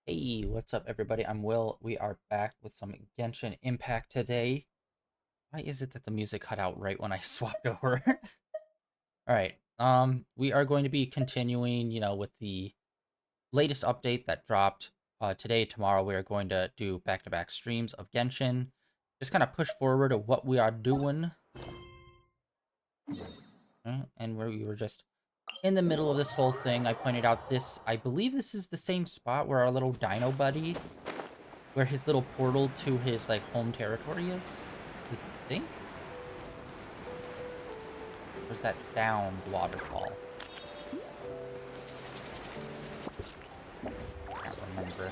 Hey, what's up, everybody? I'm Will. We are back with some Genshin Impact today. Why is it that the music cut out right when I swapped over? All right. We are going to be continuing, with the latest update that dropped today. Tomorrow, we are going to do back-to-back streams of Genshin. Just kind of push forward of what we are doing. And where we were just in the middle of this whole thing. I pointed out this. I believe this is the same spot where our little dino buddy, where his little portal to his like home territory is. I think. Or is that down the waterfall? Can't remember.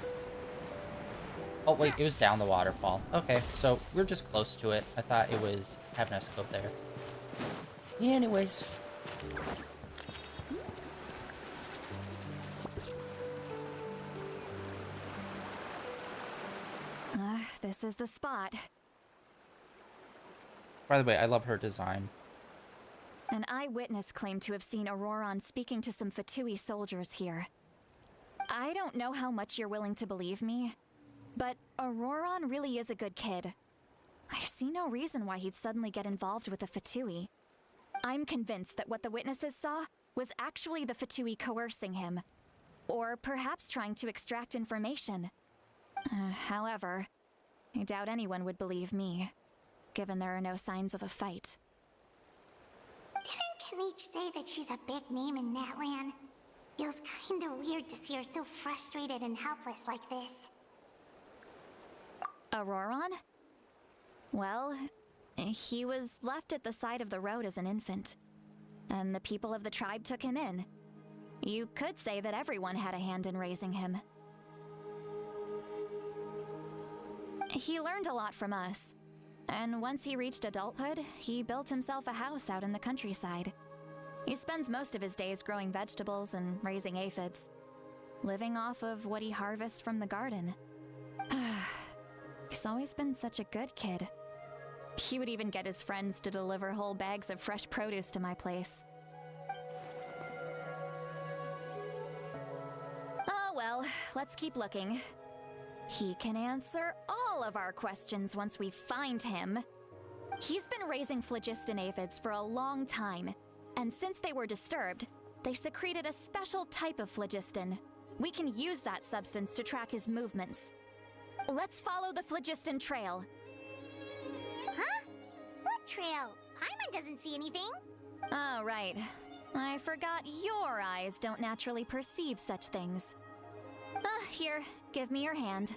Oh wait, it was down the waterfall. Okay, so we're just close to it. I thought it was having us go there. Anyways. This is the spot. By the way, I love her design. An eyewitness claimed to have seen Auroron speaking to some Fatui soldiers here. I don't know how much you're willing to believe me, but Auroron really is a good kid. I see no reason why he'd suddenly get involved with the Fatui. I'm convinced that what the witnesses saw was actually the Fatui coercing him, or perhaps trying to extract information. However, I doubt anyone would believe me, given there are no signs of a fight. Didn't Kanich say that she's a big name in that land? Feels kinda weird to see her so frustrated and helpless like this. Auroron? Well, he was left at the side of the road as an infant, and the people of the tribe took him in. You could say that everyone had a hand in raising him. He learned a lot from us, and once he reached adulthood, he built himself a house out in the countryside. He spends most of his days growing vegetables and raising aphids, living off of what he harvests from the garden. He's always been such a good kid. He would even get his friends to deliver whole bags of fresh produce to my place. Oh well, let's keep looking. He can answer all of our questions once we find him. He's been raising phlogiston aphids for a long time, and since they were disturbed, they secreted a special type of phlogiston. We can use that substance to track his movements. Let's follow the phlogiston trail. Huh? What trail? Paimon doesn't see anything. Oh, right. I forgot your eyes don't naturally perceive such things. Here, give me your hand.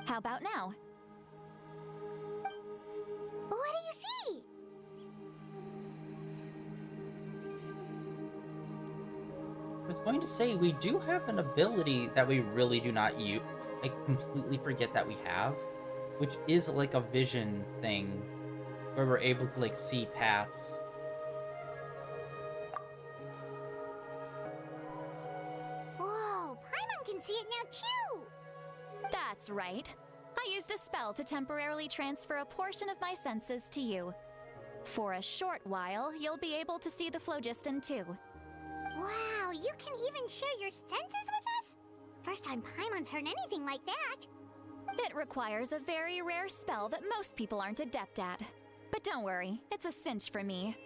How about now? What do you see? I was going to say, we do have an ability that we really do not use. I completely forget that we have, which is like a vision thing where we're able to like see paths. Whoa, Paimon can see it now too! That's right. I used a spell to temporarily transfer a portion of my senses to you. For a short while, you'll be able to see the phlogiston too. Wow, you can even share your senses with us? First time Paimon's heard anything like that. It requires a very rare spell that most people aren't adept at. But don't worry, it's a cinch for me.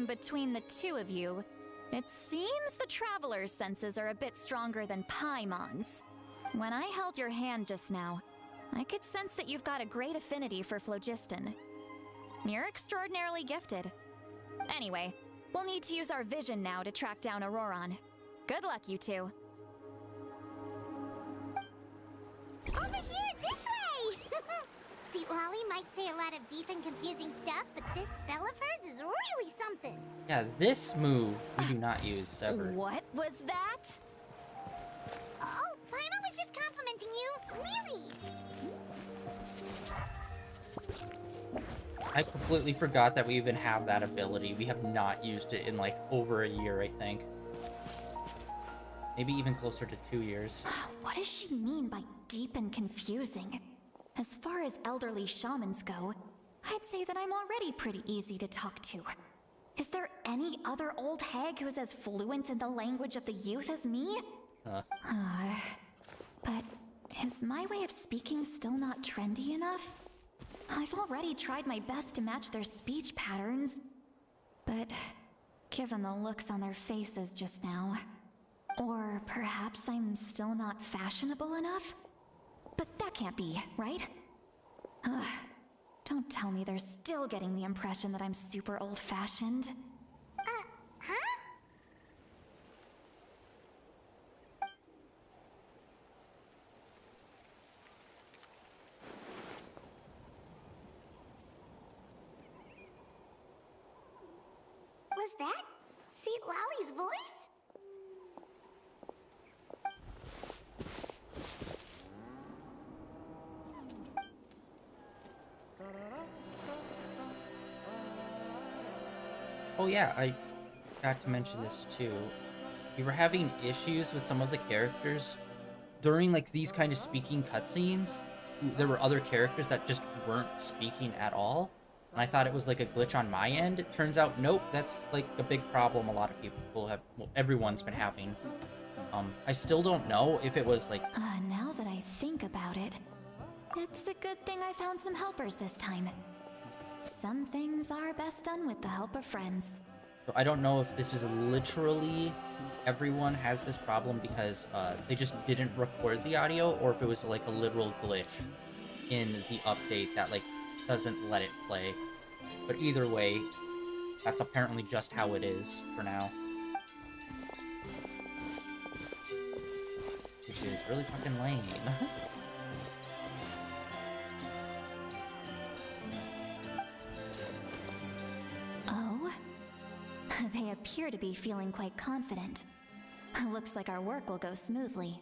Between the two of you, it seems the Traveler's senses are a bit stronger than Paimon's. When I held your hand just now, I could sense that you've got a great affinity for phlogiston. You're extraordinarily gifted. Anyway, we'll need to use our vision now to track down Auroron. Good luck, you two. Over here, this way! See, Lolly might say a lot of deep and confusing stuff, but this spell of hers is really something. Yeah, this move we do not use, Sever. What was that? Oh, Paimon was just complimenting you. Really? I completely forgot that we even have that ability. We have not used it in like over a year, I think. Maybe even closer to 2 years. What does she mean by deep and confusing? As far as elderly shamans go, I'd say that I'm already pretty easy to talk to. Is there any other old hag who's as fluent in the language of the youth as me? But is my way of speaking still not trendy enough? I've already tried my best to match their speech patterns. But given the looks on their faces just now, or perhaps I'm still not fashionable enough? But that can't be, right? Don't tell me they're still getting the impression that I'm super old-fashioned. Huh? Was that Seat Lolly's voice? Oh yeah, I forgot to mention this too. We were having issues with some of the characters during like these kind of speaking cutscenes. There were other characters that just weren't speaking at all, and I thought it was like a glitch on my end. It turns out, nope, that's like a big problem a lot of people have, well, everyone's been having. I still don't know if it was like... Now that I think about it, it's a good thing I found some helpers this time. Some things are best done with the help of friends. So I don't know if this is literally everyone has this problem because they just didn't record the audio, or if it was like a literal glitch in the update that like doesn't let it play. But either way, that's apparently just how it is for now. Which is really fucking lame. Oh? They appear to be feeling quite confident. Looks like our work will go smoothly.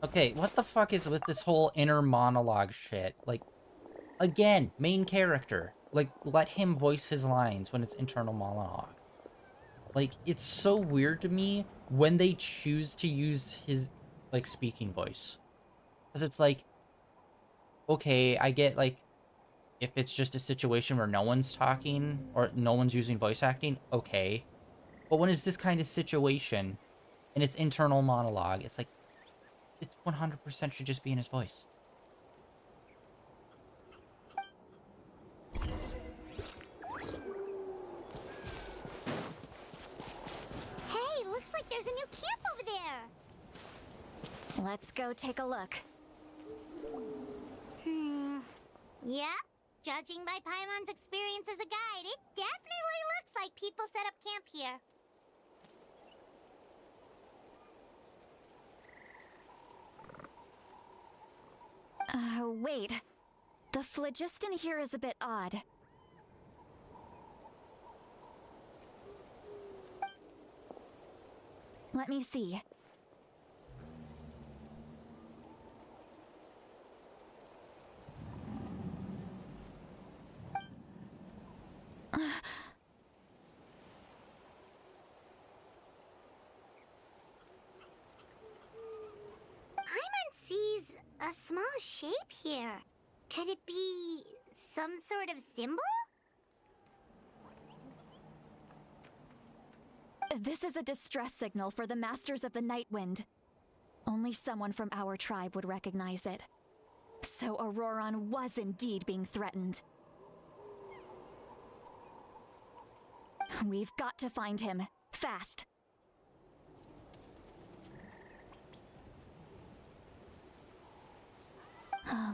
Okay, what the fuck is with this whole inner monologue shit? Like, again, main character. Like, let him voice his lines when it's internal monologue. Like, it's so weird to me when they choose to use his, like, speaking voice. Because it's like, okay, I get, like, if it's just a situation where no one's talking or no one's using voice acting, okay. But when it's this kind of situation and it's internal monologue, it's like, it 100% should just be in his voice. Hey, looks like there's a new camp over there. Let's go take a look. Yep. Judging by Paimon's experience as a guide, it definitely looks like people set up camp here. Wait. The phlogiston here is a bit odd. Let me see. Paimon sees a small shape here. Could it be some sort of symbol? This is a distress signal for the Masters of the Night Wind. Only someone from our tribe would recognize it. So Auroron was indeed being threatened. We've got to find him. Fast.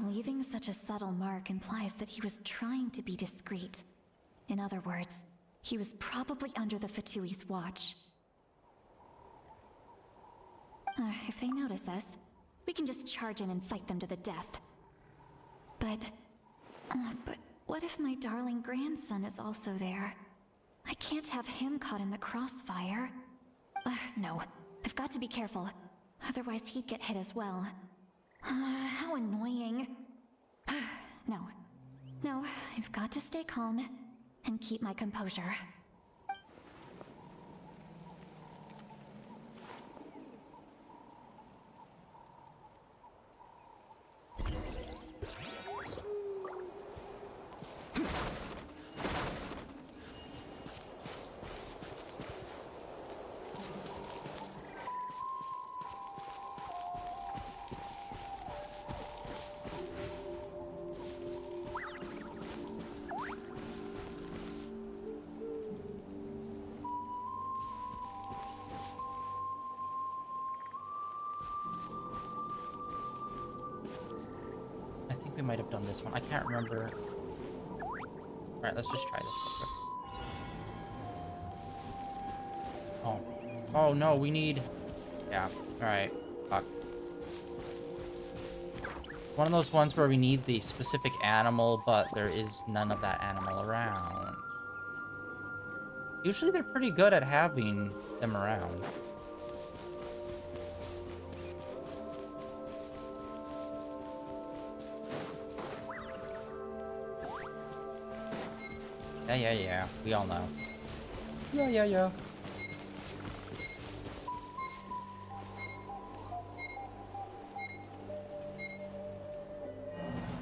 Leaving such a subtle mark implies that he was trying to be discreet. In other words, he was probably under the Fatui's watch. If they notice us, we can just charge in and fight them to the death. But what if my darling grandson is also there? I can't have him caught in the crossfire. No, I've got to be careful. Otherwise, he'd get hit as well. How annoying. No. No, I've got to stay calm and keep my composure. I think we might have done this one. I can't remember. Alright, let's just try this real quick. Oh. Oh no, we need... Yeah, alright. Fuck. One of those ones where we need the specific animal, but there is none of that animal around. Usually they're pretty good at having them around. Yeah. We all know. Yeah.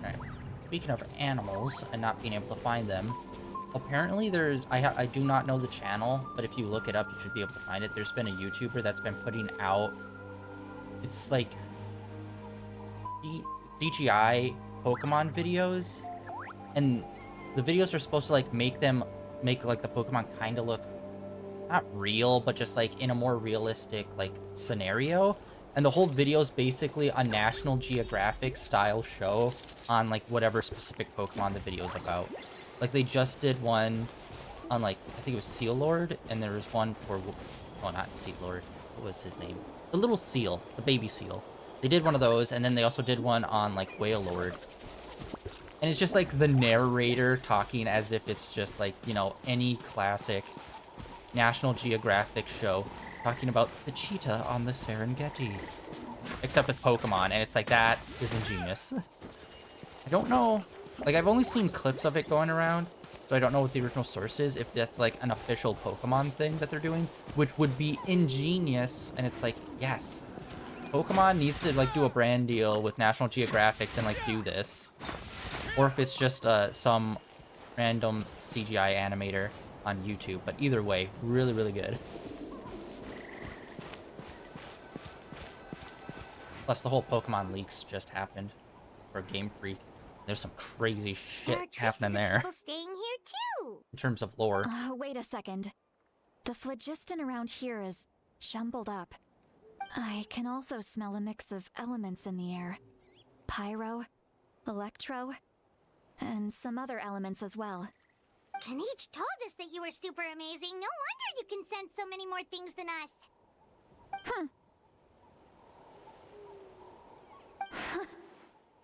Alright. Speaking of animals and not being able to find them, apparently there's... I do not know the channel, but if you look it up, you should be able to find it. There's been a YouTuber that's been putting out... It's like... CGI Pokemon videos, and the videos are supposed to like make like the Pokemon kind of look not real, but just like in a more realistic like scenario. And the whole video is basically a National Geographic style show on like whatever specific Pokemon the video is about. Like they just did one on like, I think it was Seal Lord, and there was one for, oh, not Seal Lord, what was his name? The little seal, the baby seal. They did one of those, and then they also did one on like Whale Lord. And it's just like the narrator talking as if it's just like, you know, any classic National Geographic show talking about the cheetah on the Serengeti. Except with Pokemon, and it's like, that is ingenious. I don't know. Like, I've only seen clips of it going around, so I don't know what the original source is, if that's like an official Pokemon thing that they're doing, which would be ingenious. And it's like, yes, Pokemon needs to like do a brand deal with National Geographic and like do this. Or if it's just some random CGI animator on YouTube. But either way, really, really good. Plus, the whole Pokemon leaks just happened for Game Freak. There's some crazy shit happening there. People staying here too. In terms of lore. Wait a second. The phlogiston around here is jumbled up. I can also smell a mix of elements in the air. Pyro, electro, and some other elements as well. Kanich told us that you were super amazing. No wonder you can sense so many more things than us.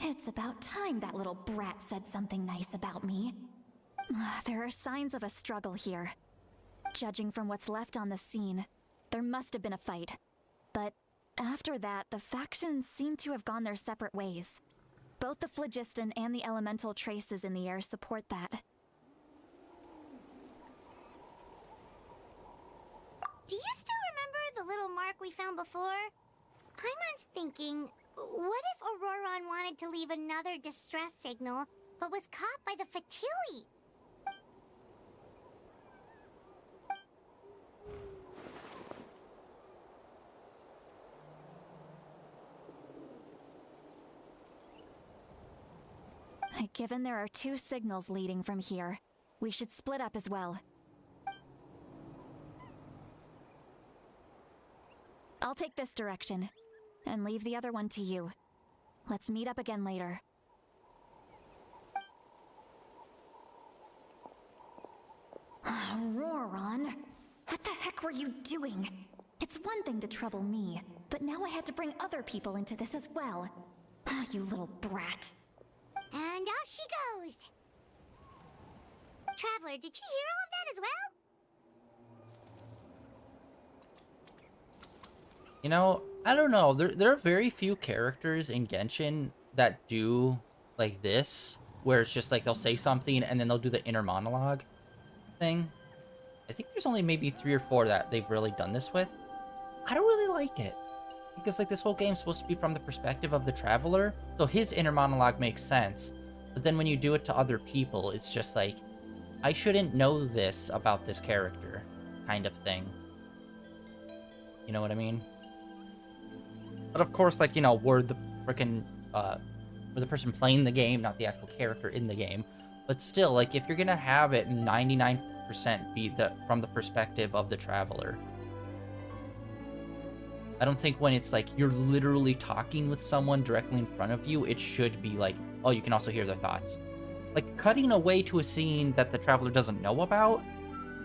It's about time that little brat said something nice about me. There are signs of a struggle here. Judging from what's left on the scene, there must have been a fight. But after that, the factions seem to have gone their separate ways. Both the phlogiston and the elemental traces in the air support that. Do you still remember the little mark we found before? Paimon's thinking, what if Auroron wanted to leave another distress signal, but was caught by the Fatui? Given there are 2 signals leading from here, we should split up as well. I'll take this direction, and leave the other one to you. Let's meet up again later. Auroron, what the heck were you doing? It's one thing to trouble me, but now I had to bring other people into this as well. You little brat. And off she goes. Traveler, did you hear all of that as well? You know, I don't know. There are very few characters in Genshin that do like this, where it's just like they'll say something and then they'll do the inner monologue thing. I think there's only maybe 3 or 4 that they've really done this with. I don't really like it because like this whole game's supposed to be from the perspective of the traveler, so his inner monologue makes sense. But then when you do it to other people, it's just like I shouldn't know this about this character, kind of thing. You know what I mean? But of course, like, we're the freaking, we're the person playing the game, not the actual character in the game. But still, like, if you're gonna have it 99% be from the perspective of the traveler, I don't think when it's like you're literally talking with someone directly in front of you, it should be like, oh, you can also hear their thoughts. Like, cutting away to a scene that the traveler doesn't know about,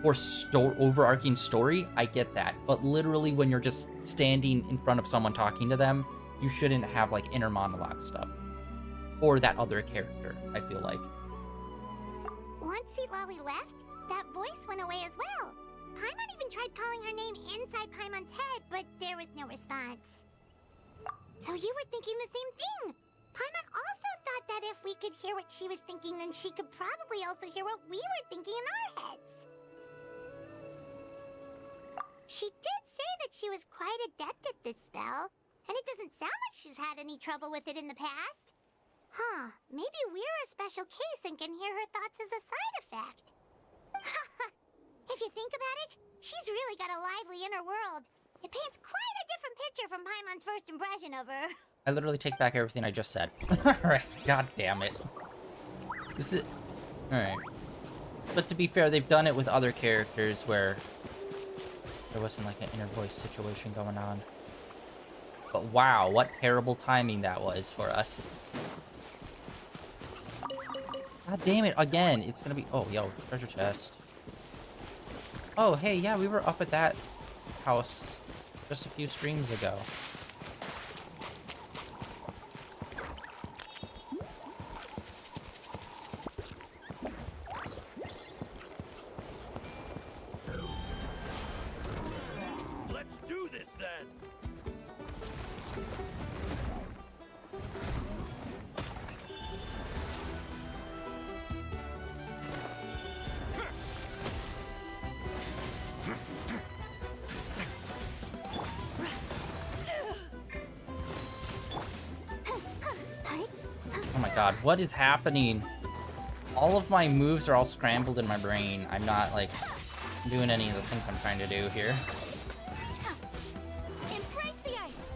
or overarching story, I get that. But literally, when you're just standing in front of someone talking to them, you shouldn't have like inner monologue stuff. Or that other character, I feel like. Once Lolly left, that voice went away as well. Paimon even tried calling her name inside Paimon's head, but there was no response. So you were thinking the same thing. Paimon also thought that if we could hear what she was thinking, then she could probably also hear what we were thinking in our heads. She did say that she was quite adept at this spell, and it doesn't sound like she's had any trouble with it in the past. Huh, maybe we're a special case and can hear her thoughts as a side effect. If you think about it, she's really got a lively inner world. It paints quite a different picture from Paimon's first impression of her. I literally take back everything I just said. Alright, god damn it. This is... Alright. But to be fair, they've done it with other characters where there wasn't like an inner voice situation going on. But wow, what terrible timing that was for us. God damn it, again. It's gonna be... Oh, yo, treasure chest. Oh, hey, yeah, we were up at that house just a few streams ago. Let's do this then! Oh my god, what is happening? All of my moves are all scrambled in my brain. I'm not, like, doing any of the things I'm trying to do here. Embrace the ice.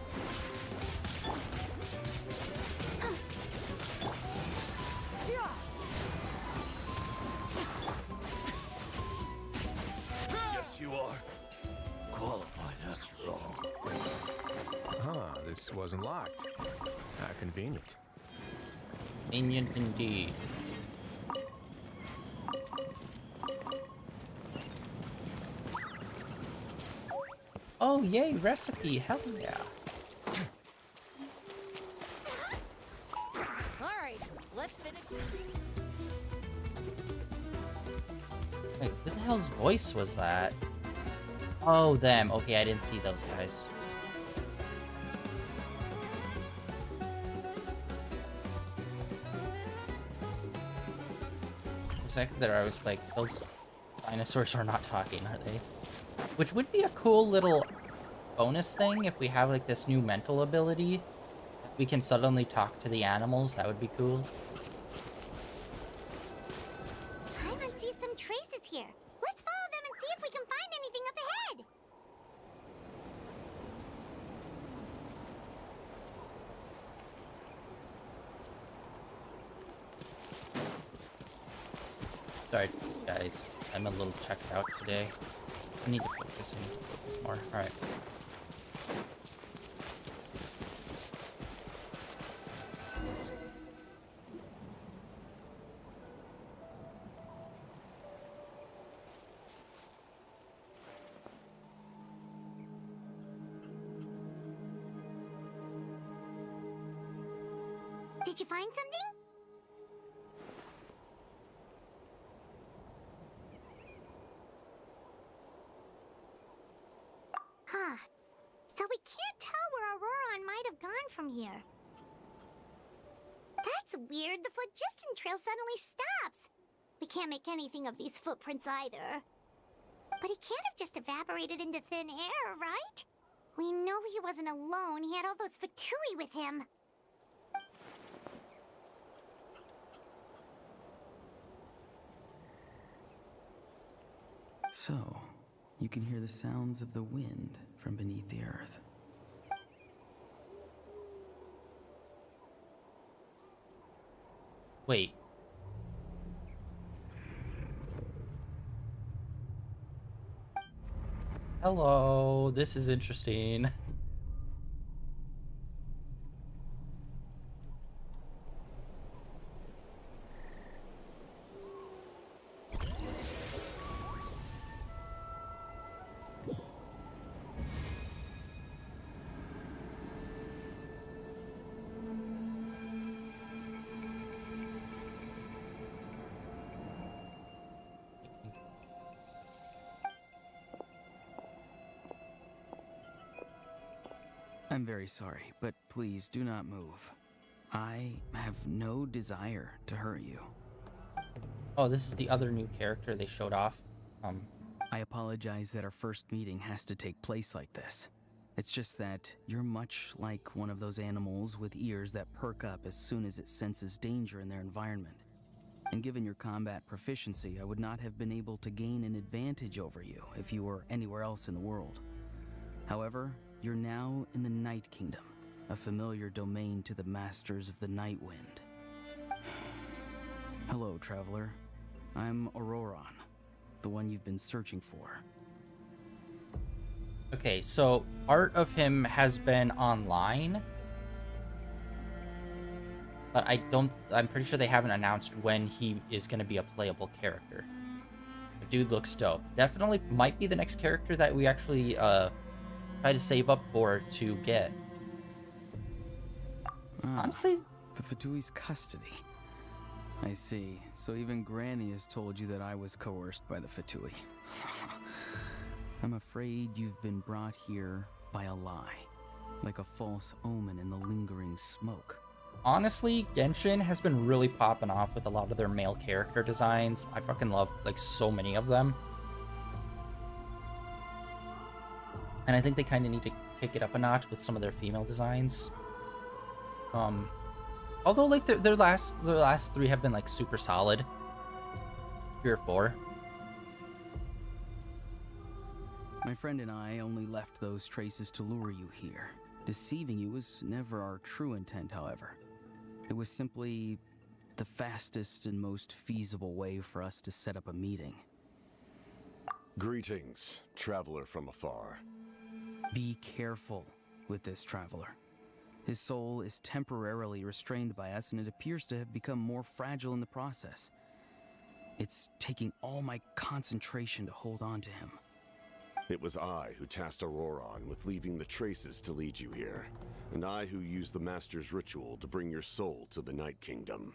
Yes, you are. Qualified after all. Ah, this wasn't locked. How convenient. Convenient indeed. Oh, yay, recipe. Hell yeah. All right, let's finish. Wait, who the hell's voice was that? Oh, them. Okay, I didn't see those guys. For a second there, I was like, those dinosaurs are not talking, are they? Which would be a cool little bonus thing if we have like this new mental ability. We can suddenly talk to the animals. That would be cool. Paimon sees some traces here. Let's follow them and see if we can find anything up ahead. Sorry, guys. I'm a little checked out today. I need to focus more. Alright. Did you find something? Huh. So we can't tell where have gone from here. That's weird. The phlogiston trail suddenly stops. We can't make anything of these footprints either. But he can't have just evaporated into thin air, right? We know he wasn't alone. He had all those Fatui with him. So, you can hear the sounds of the wind from beneath the earth. Wait. Hello, this is interesting. I'm very sorry, but please do not move. I have no desire to hurt you. Oh, this is the other new character they showed off. I apologize that our first meeting has to take place like this. It's just that you're much like one of those animals with ears that perk up as soon as it senses danger in their environment. And given your combat proficiency, I would not have been able to gain an advantage over you if you were anywhere else in the world. However, you're now in the Night Kingdom, a familiar domain to the masters of the Night Wind. Hello, traveler. I'm Auroron, the one you've been searching for. Okay, so art of him has been online, but I'm pretty sure they haven't announced when he is going to be a playable character. The dude looks dope. Definitely might be the next character that we actually try to save up for to get. Honestly, the Fatui's custody. I see. So even Granny has told you that I was coerced by the Fatui. I'm afraid you've been brought here by a lie, like a false omen in the lingering smoke. honestly, Genshin has been really popping off with a lot of their male character designs. I fucking love, like, so many of them. And I think they kind of need to kick it up a notch with some of their female designs. Although, like, their last three have been, like, super solid. 3 or 4. My friend and I only left those traces to lure you here. Deceiving you was never our true intent, however. It was simply the fastest and most feasible way for us to set up a meeting. Greetings, traveler from afar. Be careful with this traveler. His soul is temporarily restrained by us, and it appears to have become more fragile in the process. It's taking all my concentration to hold on to him. It was I who tasked Auroron with leaving the traces to lead you here, and I who used the Master's ritual to bring your soul to the Night Kingdom.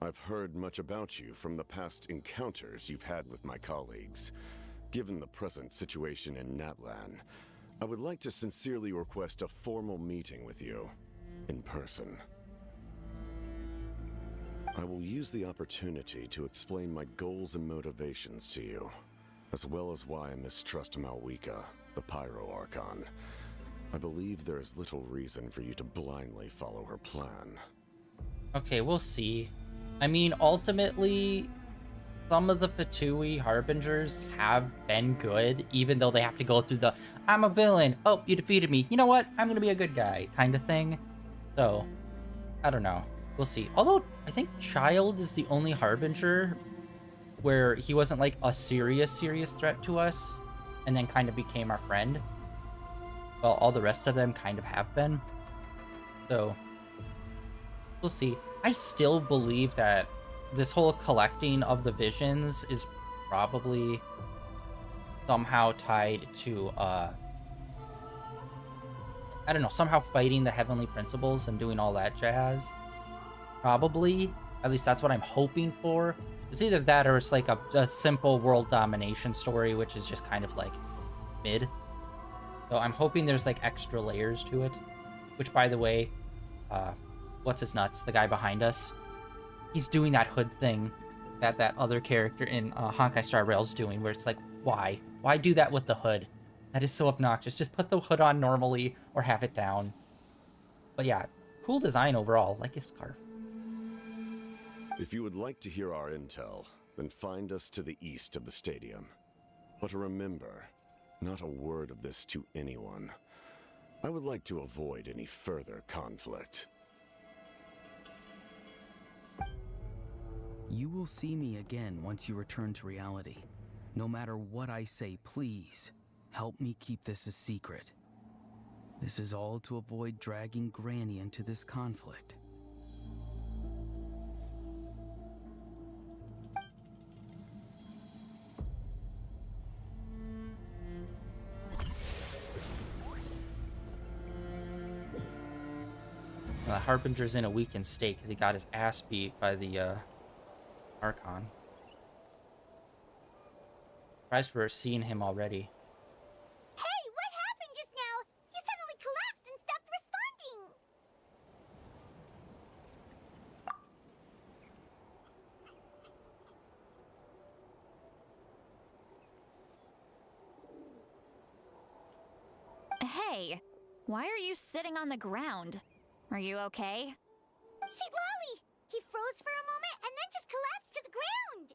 I've heard much about you from the past encounters you've had with my colleagues. Given the present situation in Natlan, I would like to sincerely request a formal meeting with you, in person. I will use the opportunity to explain my goals and motivations to you, as well as why I mistrust Malwika, the Pyro Archon. I believe there is little reason for you to blindly follow her plan. Okay, we'll see. I mean, ultimately, some of the Fatui Harbingers have been good, even though they have to go through the, I'm a villain, oh, you defeated me, you know what, I'm gonna be a good guy, kind of thing. So, I don't know. We'll see. Although, I think Child is the only Harbinger where he wasn't, like, a serious threat to us, and then kind of became our friend. Well, all the rest of them kind of have been. So, we'll see. I still believe that this whole collecting of the visions is probably somehow tied to, I don't know, somehow fighting the heavenly principles and doing all that jazz. Probably. At least that's what I'm hoping for. It's either that or it's like a simple world domination story, which is just kind of like mid. So I'm hoping there's like extra layers to it. Which, by the way, what's his nuts? The guy behind us. He's doing that hood thing that other character in Honkai Star Rail's doing, where it's like, why? Why do that with the hood? That is so obnoxious. Just put the hood on normally or have it down. But yeah, cool design overall, like his scarf. If you would like to hear our intel, then find us to the east of the stadium. But remember, not a word of this to anyone. I would like to avoid any further conflict. You will see me again once you return to reality. No matter what I say, please, help me keep this a secret. This is all to avoid dragging Granny into this conflict. The Harbinger's in a weakened state because he got his ass beat by the Archon. Surprised we're seeing him already. Hey, what happened just now? You suddenly collapsed and stopped responding. Hey, why are you sitting on the ground? Are you okay? See, Lolly! He froze for a moment and then just collapsed to the ground.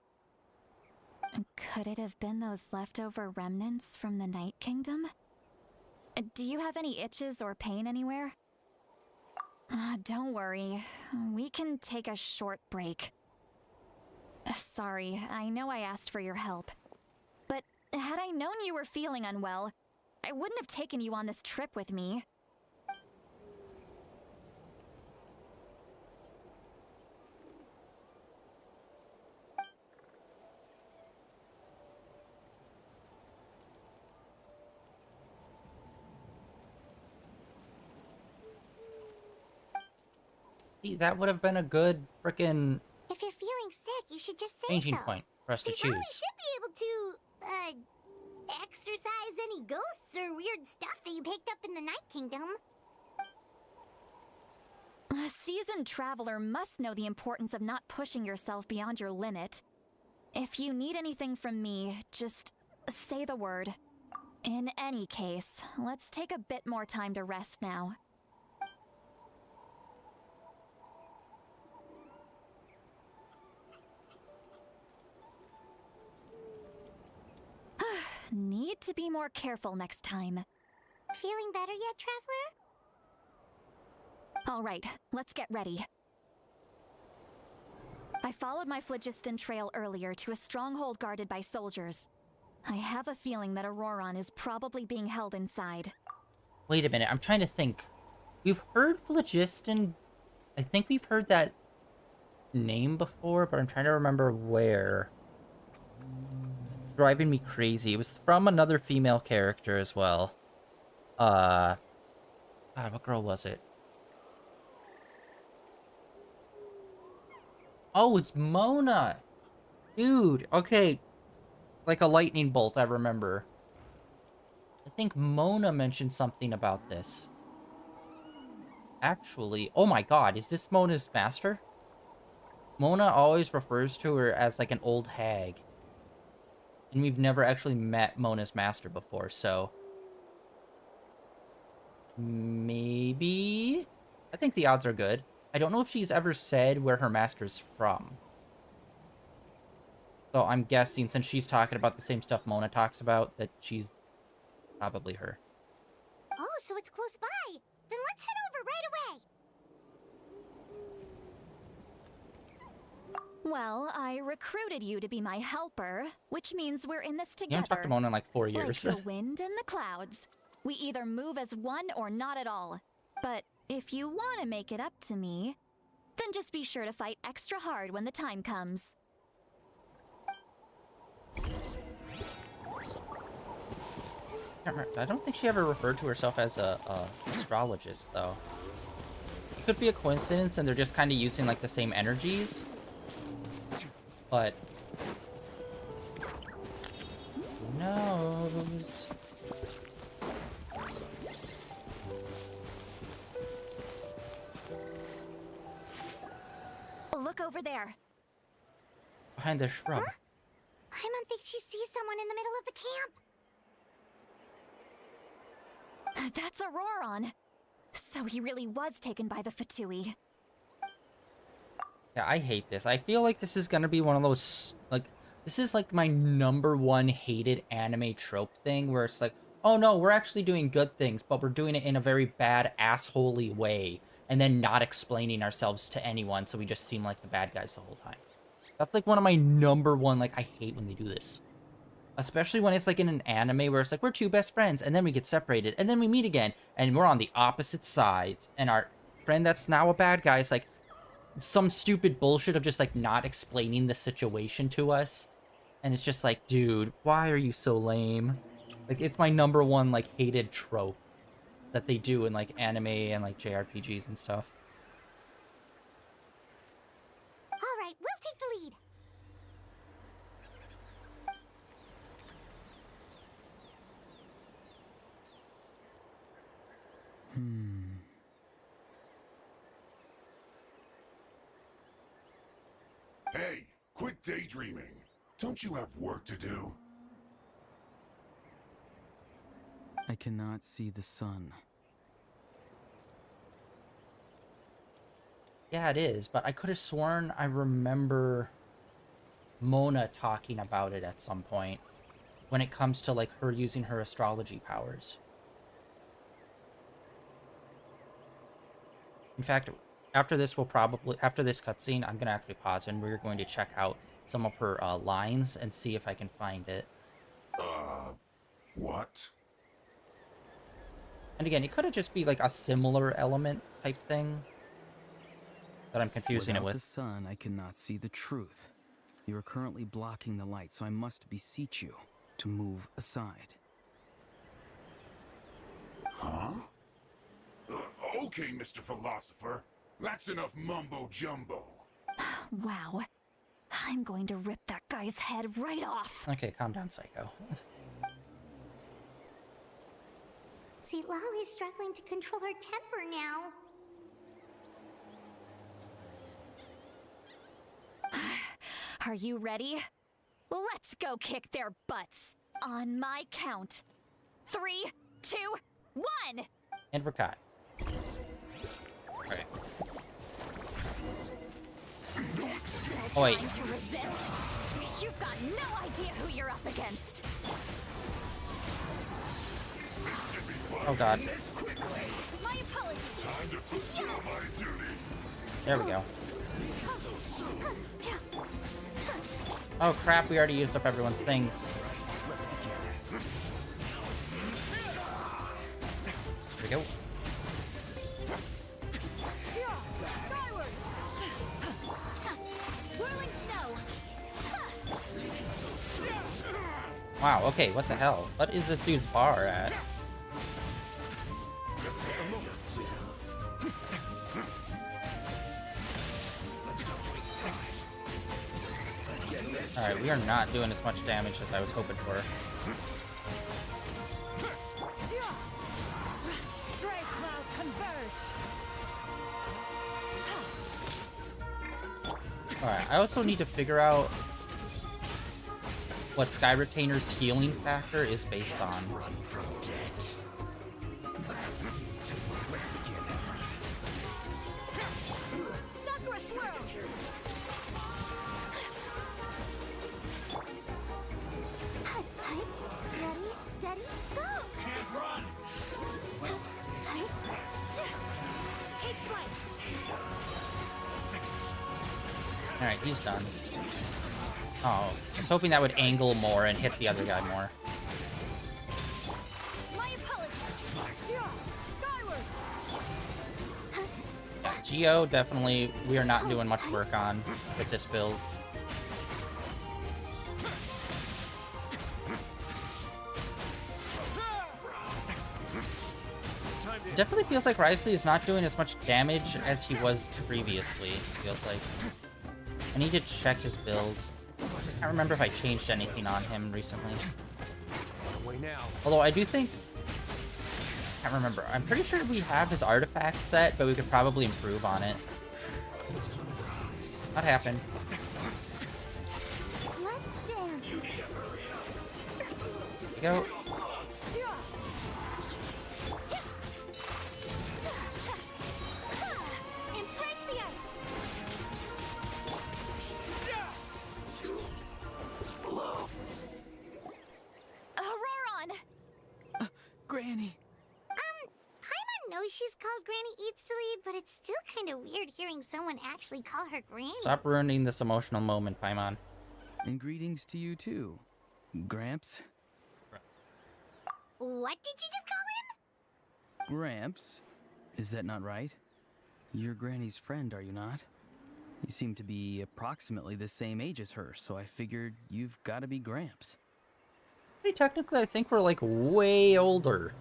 Could it have been those leftover remnants from the Night Kingdom? Do you have any itches or pain anywhere? Don't worry. We can take a short break. Sorry, I know I asked for your help. But had I known you were feeling unwell, I wouldn't have taken you on this trip with me. See, that would have been a good frickin' If you're feeling sick, you should just say changing so. point for us to You probably choose. should be able to, exercise any ghosts or weird stuff that you picked up in the Night Kingdom. A seasoned traveler must know the importance of not pushing yourself beyond your limit. If you need anything from me, just say the word. In any case, let's take a bit more time to rest now. Need to be more careful next time. Feeling better yet, Traveler? All right, let's get ready. I followed my phlogiston trail earlier to a stronghold guarded by soldiers. I have a feeling that Auroron is probably being held inside. Wait a minute, I'm trying to think. We've heard Phlogiston. I think we've heard that name before, but I'm trying to remember where. It's driving me crazy. It was from another female character as well. God, what girl was it? Oh, it's Mona! Dude, okay. Like a lightning bolt, I remember. I think Mona mentioned something about this. Actually, oh my god, is this Mona's master? Mona always refers to her as like an old hag. And we've never actually met Mona's master before, so... maybe? I think the odds are good. I don't know if she's ever said where her master's from. So I'm guessing, since she's talking about the same stuff Mona talks about, that she's probably her. Oh, so it's close by. Then let's head over right away. Well, I recruited you to be my helper, which means we're in this You together. haven't talked to Mona in like 4 Like years. the wind and the clouds. We either move as one or not at all. But if you want to make it up to me, then just be sure to fight extra hard when the time comes. I don't think she ever referred to herself as a astrologist, though. It could be a coincidence, and they're just kind of using like the same energies. But who knows? over there? Behind the shrub. Huh? Paimon thinks she sees someone in the middle of the camp. That's Auroron. So he really was taken by the Fatui. Yeah, I hate this. I feel like this is gonna be one of those, like, this is like my #1 hated anime trope thing, where it's like, oh no, we're actually doing good things, but we're doing it in a very bad, assholey way, and then not explaining ourselves to anyone, so we just seem like the bad guys the whole time. That's like one of my #1, like, I hate when they do this. Especially when it's like in an anime where it's like, we're two best friends, and then we get separated, and then we meet again, and we're on the opposite sides, and our friend that's now a bad guy is like, some stupid bullshit of just like not explaining the situation to us, and it's just like, dude, why are you so lame? Like, it's my #1 like hated trope that they do in like anime and like JRPGs and stuff. All right, we'll take the lead. Hey, quit daydreaming. Don't you have work to do? I cannot see the sun. Yeah, it is, but I could have sworn I remember Mona talking about it at some point when it comes to like her using her astrology powers. In fact, after this, after this cutscene, I'm gonna actually pause and we're going to check out some of her lines and see if I can find it. What? And again, it could have just be like a similar element type thing that I'm confusing Without it the with. sun, I cannot see the truth. You are currently blocking the light, so I must beseech you to move aside. Huh? Okay, Mr. Philosopher. That's enough mumbo-jumbo. Wow. I'm going to rip that guy's head right off. Okay, calm down, Psycho. See, Lolly's struggling to control her temper now. Are you ready? Let's go kick their butts. On my count. 3, 2, 1! And we're caught. Alright. Oh, wait. Trying to resist? You've got no idea who you're up against. Oh god. My apologies. Time to fulfill my duty. There we go. Oh crap, we already used up everyone's things. There we go. Wow, okay, what the hell? What is this dude's bar at? Alright, we are not doing as much damage as I was hoping for. Alright, I also need to figure out what Sky Retainer's healing factor is based on. Ready, steady, go! Can't run! Take flight. Alright, he's done. Oh, I was hoping that would angle more and hit the other guy more. My apologies. Skyward. Yeah, Geo, definitely, we are not doing much work on with this build. It definitely feels like Risley is not doing as much damage as he was previously, it feels like. I need to check his build. I can't remember if I changed anything on him recently. Although I do think... I can't remember. I'm pretty sure we have his artifact set, but we could probably improve on it. That happened. Let's dance. Go. Embrace the ice. Auroron! Granny! Paimon knows she's called Granny Eats to Leave, but it's still kind of weird hearing someone actually call her Granny. Stop ruining this emotional moment, Paimon. And greetings to you too, Gramps. What did you just call him? Gramps? Is that not right? You're Granny's friend, are you not? You seem to be approximately the same age as her, so I figured you've got to be Gramps. Hey, technically, I think we're like way older.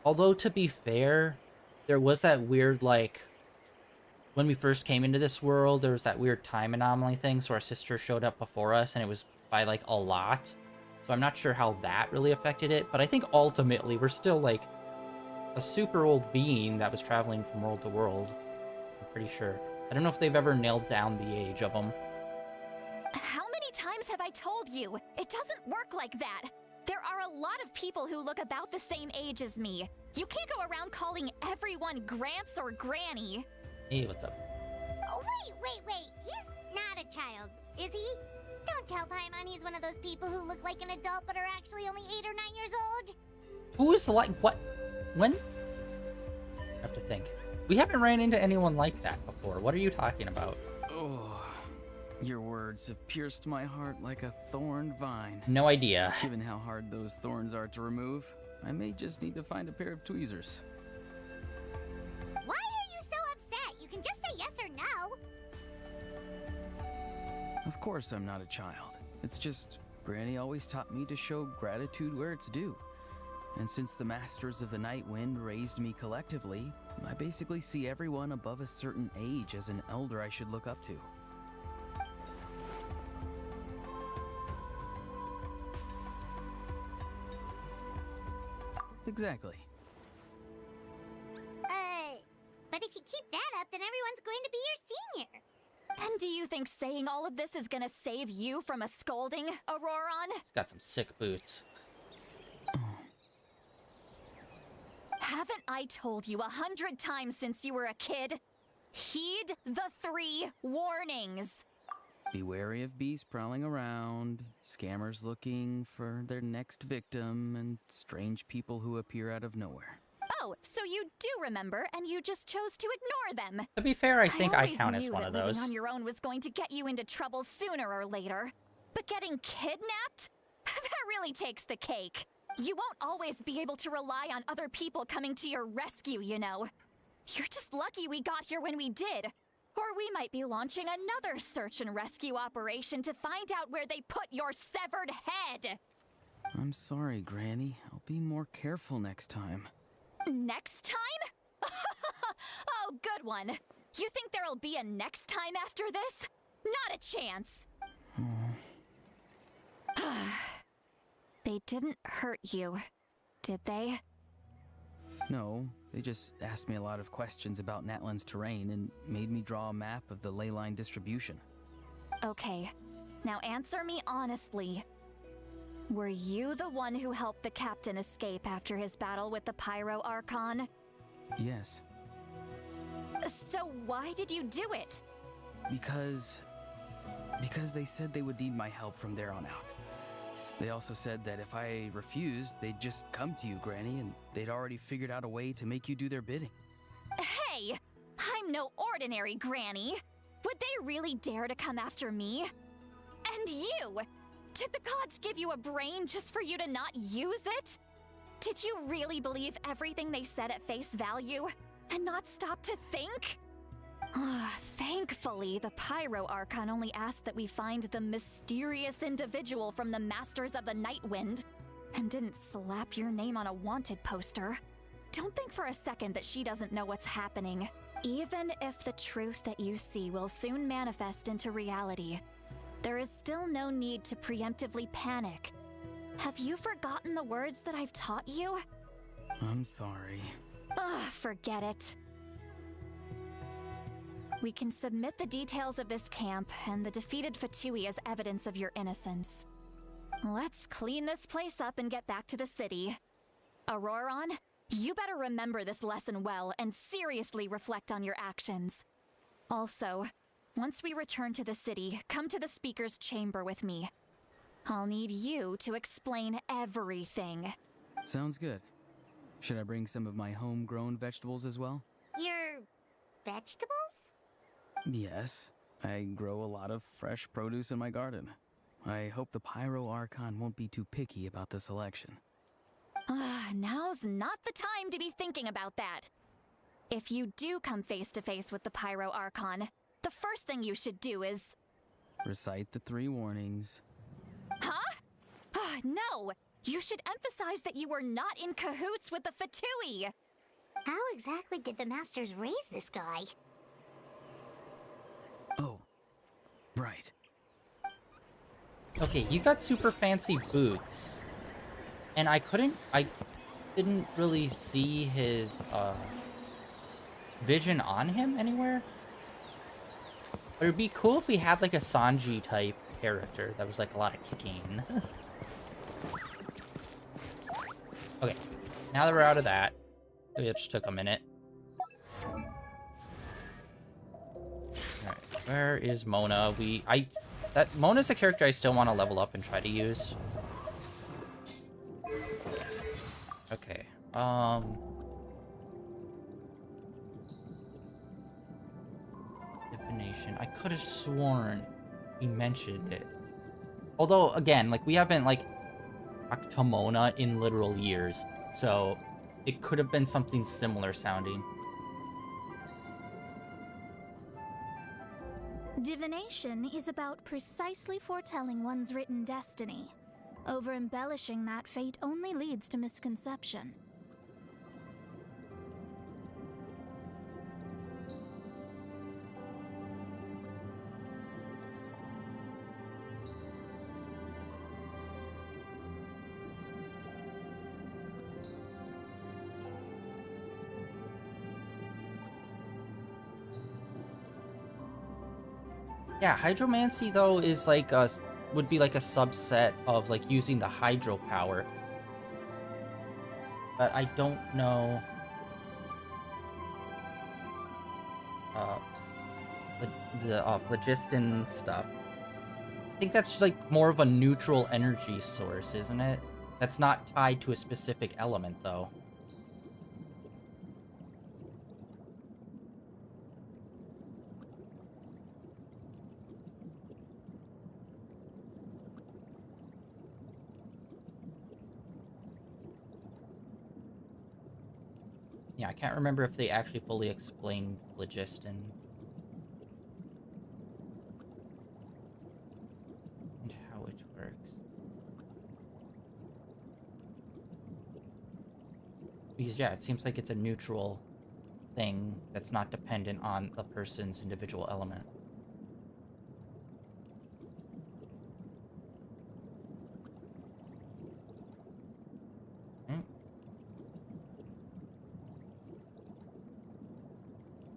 Although, to be fair, there was that weird, like, when we first came into this world, there was that weird time anomaly thing, so our sister showed up before us, and it was by, like, a lot. So I'm not sure how that really affected it, but I think ultimately we're still, like, a super old being that was traveling from world to world. I'm pretty sure. I don't know if they've ever nailed down the age of them. How many times have I told you? It doesn't work like that. There are a lot of people who look about the same age as me. You can't go around calling everyone Gramps or Granny. Hey, what's up? Oh, wait. He's not a child, is he? Don't tell Paimon he's one of those people who look like an adult but are actually only 8 or 9 years old. Who is like what? When? I have to think. We haven't ran into anyone like that before. What are you talking about? Oh, your words have pierced my heart like a thorned vine. No idea. Given how hard those thorns are to remove, I may just need to find a pair of tweezers. Why are you so upset? You can just say yes or no. Of course I'm not a child. It's just Granny always taught me to show gratitude where it's due. And since the Masters of the Night Wind raised me collectively, I basically see everyone above a certain age as an elder I should look up to. Exactly. But if you keep that up, then everyone's going to be your senior. And do you think saying all of this is gonna save you from a scolding, Auroron? He's got some sick boots. Haven't I told you 100 times since you were a kid? Heed the 3 warnings. Be wary of bees prowling around, scammers looking for their next victim, and strange people who appear out of nowhere. Oh, so you do remember, and you just chose to ignore them. To be fair, I think I always count as knew one that of living those. on your own was going to get you into trouble sooner or later. But getting kidnapped? That really takes the cake. You won't always be able to rely on other people coming to your rescue, you know. You're just lucky we got here when we did. Or we might be launching another search and rescue operation to find out where they put your severed head. I'm sorry, Granny. I'll be more careful next time. Next time? Oh, good one. You think there'll be a next time after this? Not a chance. They didn't hurt you, did they? No, they just asked me a lot of questions about Natlan's terrain and made me draw a map of the ley line distribution. Okay, now answer me honestly. Were you the one who helped the captain escape after his battle with the Pyro Archon? Yes. So why did you do it? Because they said they would need my help from there on out. They also said that if I refused, they'd just come to you, Granny, and they'd already figured out a way to make you do their bidding. Hey, I'm no ordinary Granny. Would they really dare to come after me? And you! Did the gods give you a brain just for you to not use it? Did you really believe everything they said at face value and not stop to think? Thankfully, the Pyro Archon only asked that we find the mysterious individual from the Masters of the Night Wind and didn't slap your name on a wanted poster. Don't think for a second that she doesn't know what's happening. Even if the truth that you see will soon manifest into reality, there is still no need to preemptively panic. Have you forgotten the words that I've taught you? I'm sorry. Forget it. we can submit the details of this camp and the defeated Fatui as evidence of your innocence. Let's clean this place up and get back to the city. Auroron, you better remember this lesson well and seriously reflect on your actions. Also, once we return to the city, come to the speaker's chamber with me. I'll need you to explain everything. Sounds good. Should I bring some of my homegrown vegetables as well? Your vegetables? Yes. I grow a lot of fresh produce in my garden. I hope the Pyro Archon won't be too picky about the selection. Now's not the time to be thinking about that. If you do come face to face with the Pyro Archon, the first thing you should do is... Recite the 3 warnings. Huh? No! You should emphasize that you were not in cahoots with the Fatui! How exactly did the Masters raise this guy? Oh, right. Okay, you got super fancy boots. And I didn't really see his, vision on him anywhere. But it'd be cool if we had, like, a Sanji type character that was, like, a lot of kicking. Okay, now that we're out of that, it just took a minute. Alright, where is Mona? Mona's a character I still want to level up and try to use. Okay, divination. I could have sworn he mentioned it. Although, again, like, we haven't, like, talked to Mona in literal years, so it could have been something similar sounding. Divination is about precisely foretelling one's written destiny. Over-embellishing that fate only leads to misconception. Yeah, hydromancy though is like would be like a subset of like using the hydro power. But I don't know the phlogiston stuff. I think that's like more of a neutral energy source, isn't it? That's not tied to a specific element though. Yeah, I can't remember if they actually fully explained phlogiston. And how it works. Because, yeah, it seems like it's a neutral thing that's not dependent on a person's individual element.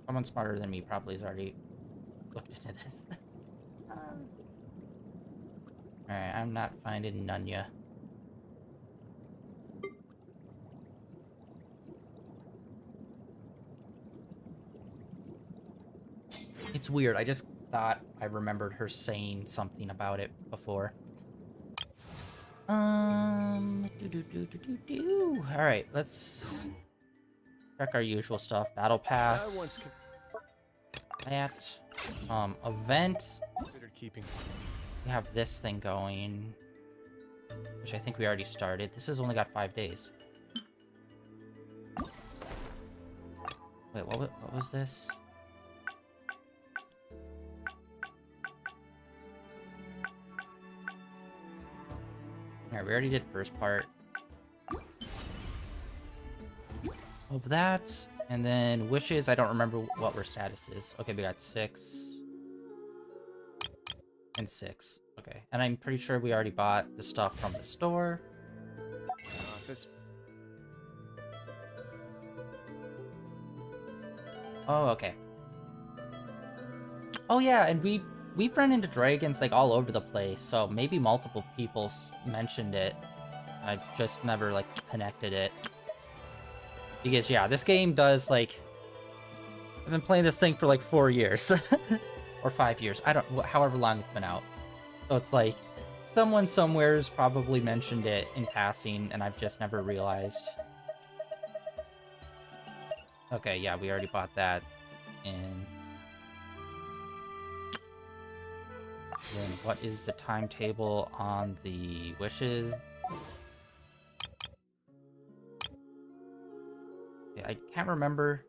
Someone smarter than me probably has already looked into this. Alright, I'm not finding Nunya. It's weird, I just thought I remembered her saying something about it before. Alright, let's check our usual stuff. Battle Pass. That. Event. Considered keeping. We have this thing going, which I think we already started. This has only got 5 days. Wait, what was this? Alright, we already did first part of that. And then wishes, I don't remember what our status is. Okay, we got 6. And 6. Okay. And I'm pretty sure we already bought the stuff from the store. Office. Oh, okay. Oh yeah, and we've run into dragons like all over the place, so maybe multiple people mentioned it. I just never like connected it. Because yeah, this game does like I've been playing this thing for like 4 years or 5 years. I don't however long it's been out. So it's like someone somewhere's probably mentioned it in passing and I've just never realized. Okay, yeah, we already bought that. And then what is the timetable on the wishes? Okay, I can't remember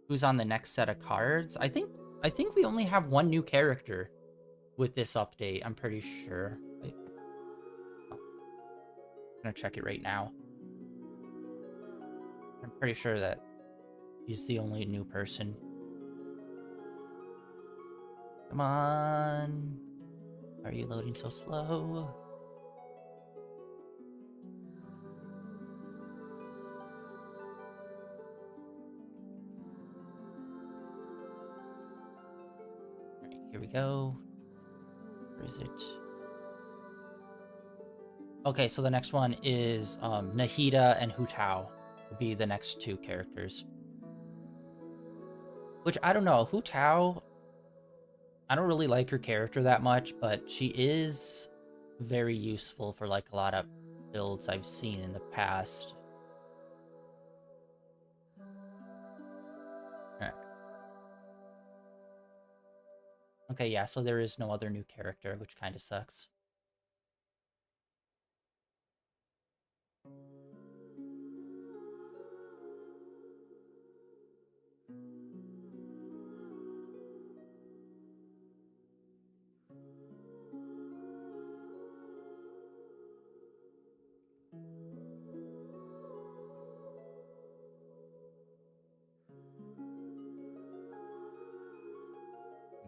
who's on the next set of cards. I think we only have one new character with this update. I'm pretty sure. Wait. Oh. I'm gonna check it right now. I'm pretty sure that he's the only new person. Come on. Why are you loading so slow? Alright, here we go. Where is it? Okay, so the next one is Nahida and Hu Tao will be the next two characters. Which, I don't know, Hu Tao, I don't really like her character that much, but she is very useful for like a lot of builds I've seen in the past. Alright. Okay, yeah, so there is no other new character, which kind of sucks.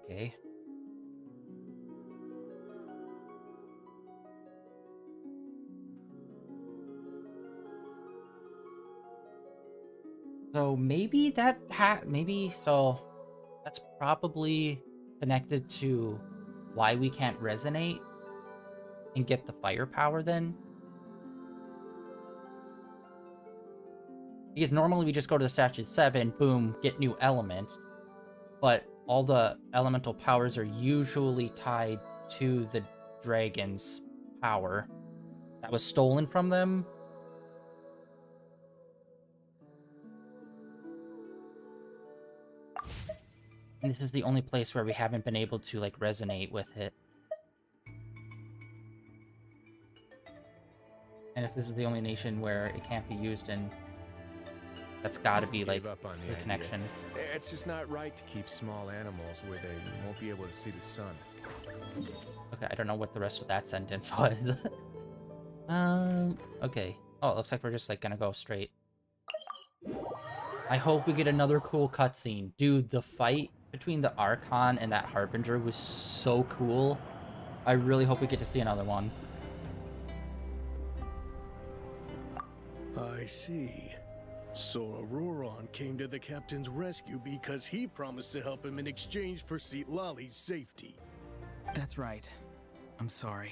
Okay. So maybe so that's probably connected to why we can't resonate and get the firepower then. Because normally we just go to the statue 7, boom, get new element. But all the elemental powers are usually tied to the dragon's power that was stolen from them. And this is the only place where we haven't been able to, like, resonate with it. And if this is the only nation where it can't be used in, that's gotta be, like, Gave up on the idea. connection. It's just not right to keep small animals where they won't be able to see the sun. Okay, I don't know what the rest of that sentence was. Okay. Oh, it looks like we're just, like, gonna go straight. I hope we get another cool cutscene. Dude, the fight between the Archon and that Harbinger was so cool. I really hope we get to see another one. I see. So Auroron came to the captain's rescue because he promised to help him in exchange for Lali's safety. That's right. I'm sorry.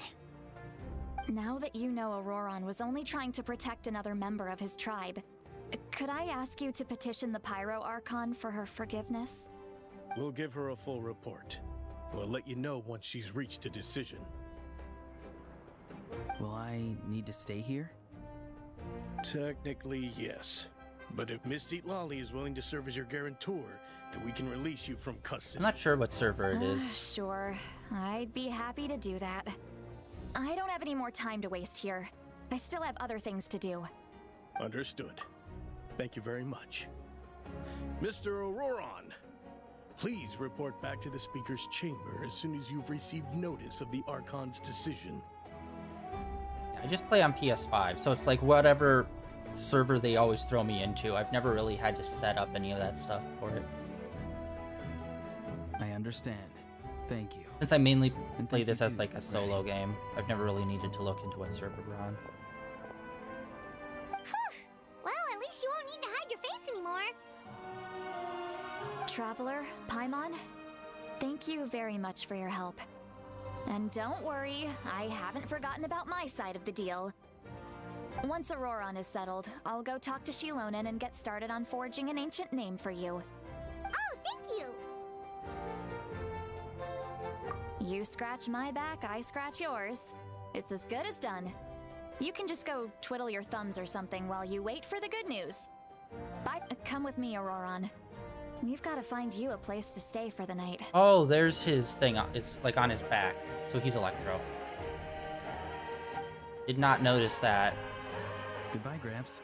Now that you know Auroron was only trying to protect another member of his tribe, could I ask you to petition the Pyro Archon for her forgiveness? We'll give her a full report. We'll let you know once she's reached a decision. Will I need to stay here? Technically, yes. But if Miss Lali is willing to serve as your guarantor, then we can release you from custody. I'm not sure what server it is. Sure. I'd be happy to do that. I don't have any more time to waste here. I still have other things to do. Understood. Thank you very much. Mr. Auroron, please report back to the Speaker's chamber as soon as you've received notice of the Archon's decision. I just play on PS5, so it's like whatever server they always throw me into. I've never really had to set up any of that stuff for it. I understand. Thank you. Since I mainly And play thank this you as too, like a solo Ray. game, I've never really needed to look into what server we're on. Well, at least you won't need to hide your face anymore. Traveler, Paimon, Thank you very much for your help. And don't worry, I haven't forgotten about my side of the deal. Once Auroron is settled, I'll go talk to Shilonen and get started on forging an ancient name for you. Oh, thank you! You scratch my back, I scratch yours. It's as good as done. You can just go twiddle your thumbs or something while you wait for the good news. Bye. Come with me, Auroron. We've got to find you a place to stay for the night. Oh, there's his thing. It's like on his back. So he's Electro. Did not notice that. Goodbye, Gramps.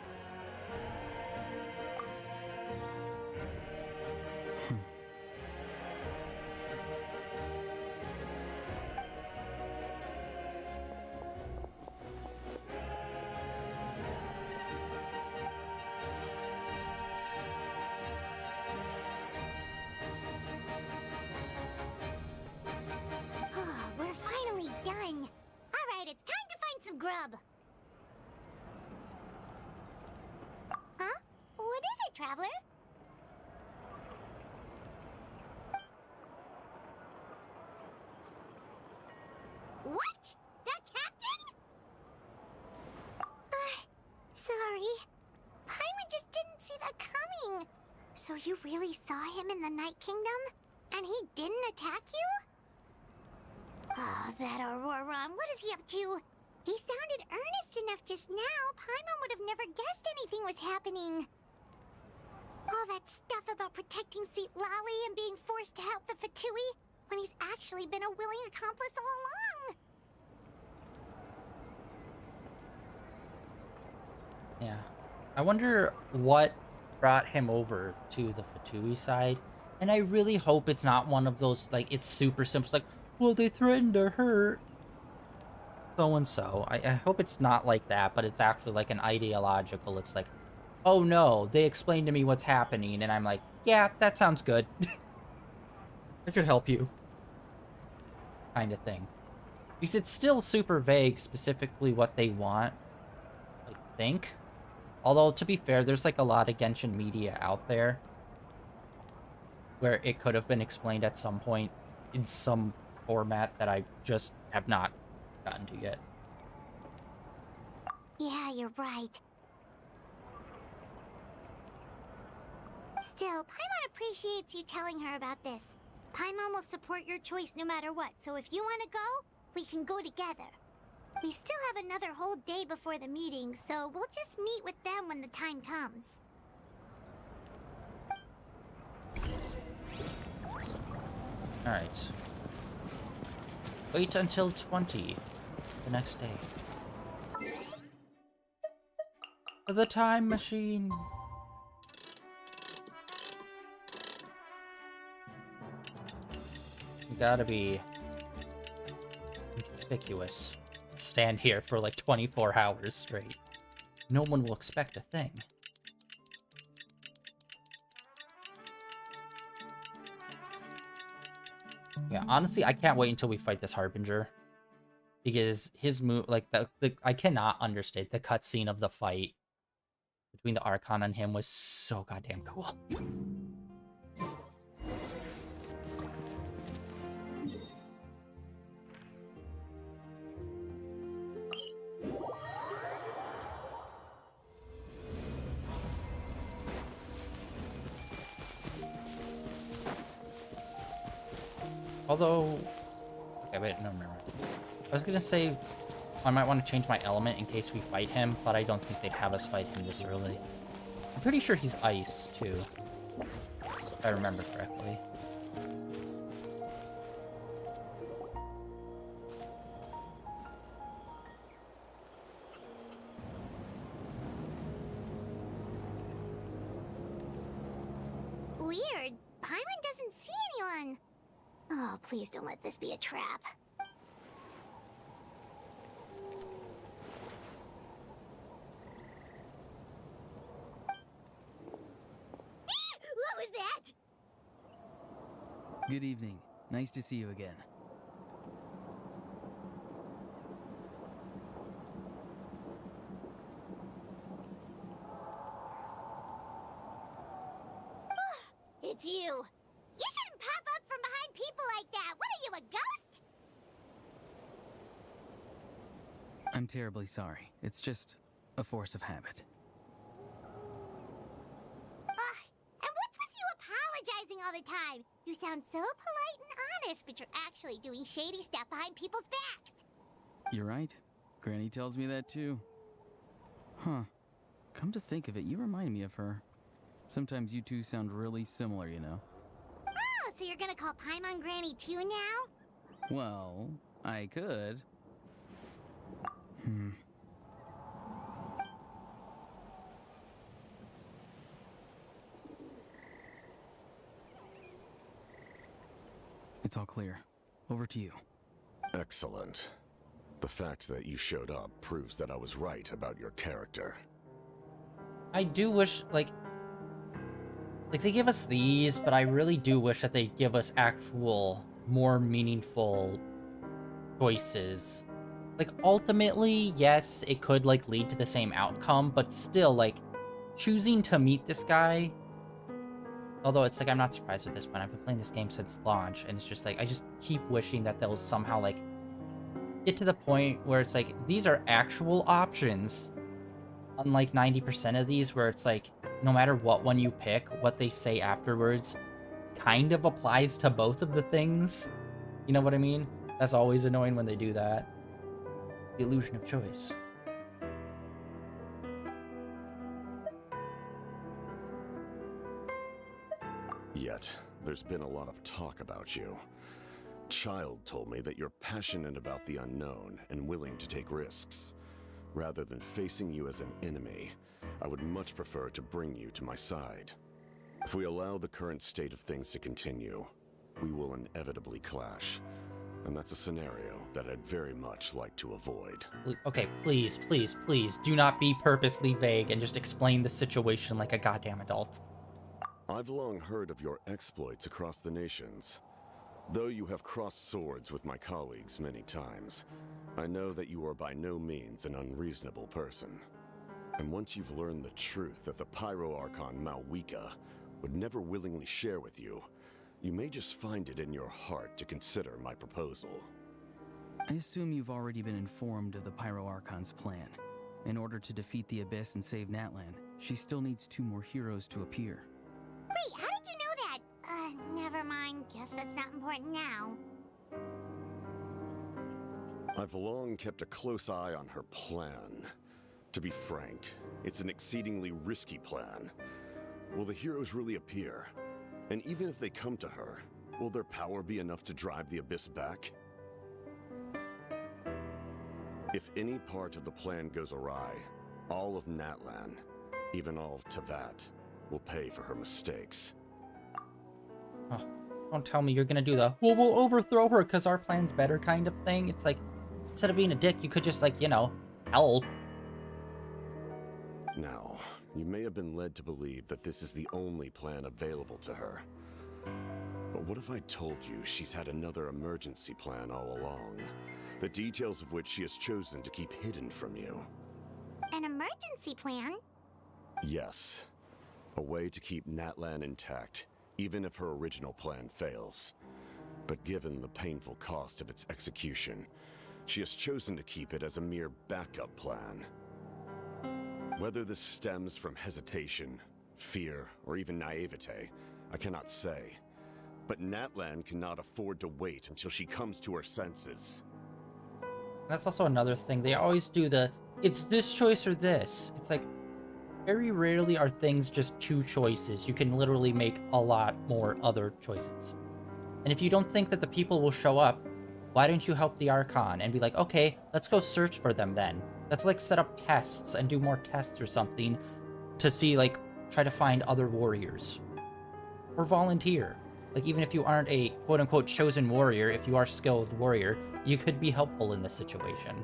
We're finally done. Alright, it's time to find some grub. Huh? What is it, Traveler? What? That captain? Sorry. Paimon just didn't see that coming. So you really saw him in the Night Kingdom? And he didn't attack you? Oh, that Auroron, what is he up to? He sounded earnest enough just now. Paimon would have never guessed anything was happening. All that stuff about protecting Seat Lally and being forced to help the Fatui, when he's actually been a willing accomplice all along. Yeah. I wonder what brought him over to the Fatui side. And I really hope it's not one of those, like, it's super simple. It's like, well, they threatened to hurt so-and-so. I hope it's not like that, but it's actually like an ideological. It's like, oh no, they explained to me what's happening. And I'm like, yeah, that sounds good. It should help you. Kind of thing. Because it's still super vague specifically what they want, I think. Although, to be fair, there's like a lot of Genshin media out there where it could have been explained at some point in some format that I just have not gotten to yet. Yeah, you're right. Still, Paimon appreciates you telling her about this. Paimon will support your choice no matter what, so if you want to go, we can go together. We still have another whole day before the meeting, so we'll just meet with them when the time comes. Alright. Wait until 20, the next day. The time machine! You gotta be inconspicuous. Stand here for like 24 hours straight. No one will expect a thing. Yeah, honestly, I can't wait until we fight this Harbinger. Because his move, like, I cannot understate the cutscene of the fight between the Archon and him was so goddamn cool. Although, okay, wait, no, remember. I was gonna say I might want to change my element in case we fight him, but I don't think they'd have us fight him this early. I'm pretty sure he's ice, too. If I remember correctly. Weird. Paimon doesn't see anyone. Oh, please don't let this be a trap. What was that? Good evening. Nice to see you again. It's you. You shouldn't pop up from behind people like that. What are you, a ghost? I'm terribly sorry. It's just a force of habit. Ugh, and what's with you apologizing all the time? You sound so polite and honest, but you're actually doing shady stuff behind people's backs. You're right. Granny tells me that too. Huh. Come to think of it, you remind me of her. Sometimes you two sound really similar, you know. Oh, so you're gonna call Paimon Granny too now? Well, I could. It's all clear. Over to you. Excellent. The fact that you showed up proves that I was right about your character. I do wish, like they give us these, but I really do wish that they give us actual, more meaningful choices. Like, ultimately, yes, it could, like, lead to the same outcome, but still, like, choosing to meet this guy, although it's like, I'm not surprised at this point. I've been playing this game since launch, and it's just like, I just keep wishing that they'll somehow, like, get to the point where it's like, these are actual options, unlike 90% of these, where it's like, no matter what one you pick, what they say afterwards kind of applies to both of the things. You know what I mean? That's always annoying when they do that. The illusion of choice. Yet, there's been a lot of talk about you. Child told me that you're passionate about the unknown and willing to take risks. Rather than facing you as an enemy, I would much prefer to bring you to my side. If we allow the current state of things to continue, we will inevitably clash. And that's a scenario that I'd very much like to avoid. Okay, please, please, please, do not be purposely vague and just explain the situation like a goddamn adult. I've long heard of your exploits across the nations. Though you have crossed swords with my colleagues many times, I know that you are by no means an unreasonable person. And once you've learned the truth that the Pyro Archon Malwika would never willingly share with you, you may just find it in your heart to consider my proposal. I assume you've already been informed of the Pyro Archon's plan. In order to defeat the Abyss and save Natlan, she still needs 2 more heroes to appear. Wait, how did you know that? Never mind. Guess that's not important now. I've long kept a close eye on her plan. To be frank, it's an exceedingly risky plan. Will the heroes really appear? And even if they come to her, will their power be enough to drive the Abyss back? If any part of the plan goes awry, all of Natlan, even all of Teyvat, will pay for her mistakes. Oh, don't tell me you're gonna do the, well, we'll overthrow her because our plan's better kind of thing. It's like, instead of being a dick, you could just, like, you know, help. Now, you may have been led to believe that this is the only plan available to her. But what if I told you she's had another emergency plan all along, the details of which she has chosen to keep hidden from you? An emergency plan? Yes. A way to keep Natlan intact, even if her original plan fails. But given the painful cost of its execution, she has chosen to keep it as a mere backup plan. Whether this stems from hesitation, fear, or even naivete, I cannot say. But Natlan cannot afford to wait until she comes to her senses. That's also another thing. They always do the, it's this choice or this. It's like, very rarely are things just 2 choices. You can literally make a lot more other choices. And if you don't think that the people will show up, why don't you help the Archon and be like, okay, let's go search for them then. Let's, like, set up tests and do more tests or something to see, like, try to find other warriors. Or volunteer. Like, even if you aren't a quote-unquote chosen warrior, if you are a skilled warrior, you could be helpful in this situation.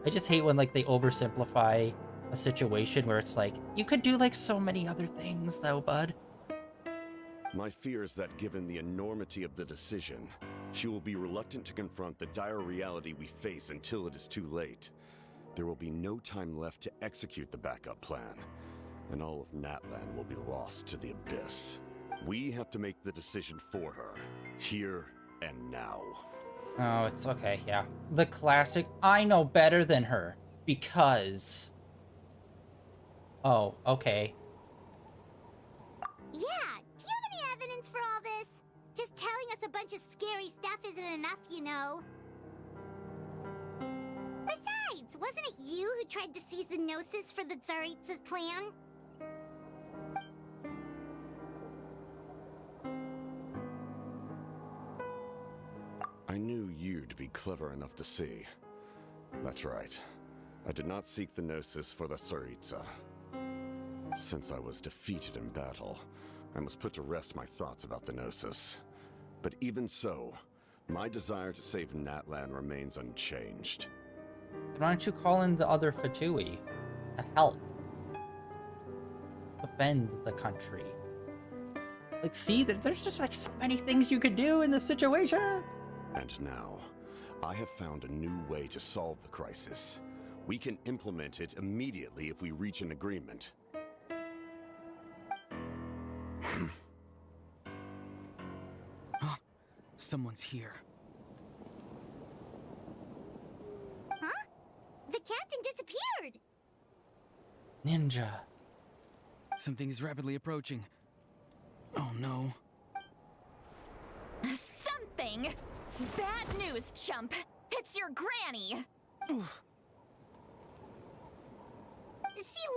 I just hate when, like, they oversimplify a situation where it's like, you could do, like, so many other things, though, bud. My fear is that given the enormity of the decision, she will be reluctant to confront the dire reality we face until it is too late. There will be no time left to execute the backup plan, and all of Natlan will be lost to the Abyss. We have to make the decision for her, here and now. Oh, it's okay, yeah. The classic, I know better than her, because... Oh, okay. Yeah, do you have any evidence for all this? Just telling us a bunch of scary stuff isn't enough, you know. Besides, wasn't it you who tried to seize the Gnosis for the Tsaritsa clan? I knew you'd be clever enough to see. That's right. I did not seek the Gnosis for the Tsaritsa. Since I was defeated in battle, I must put to rest my thoughts about the Gnosis. But even so, my desire to save Natlan remains unchanged. Why don't you call in the other Fatui to help defend the country? Like, see, there's just like so many things you could do in this situation. And now, I have found a new way to solve the crisis. We can implement it immediately if we reach an agreement. Someone's here. Huh? The captain disappeared! Ninja. Something is rapidly approaching. Oh no. Something? Bad news, chump. It's your granny. See,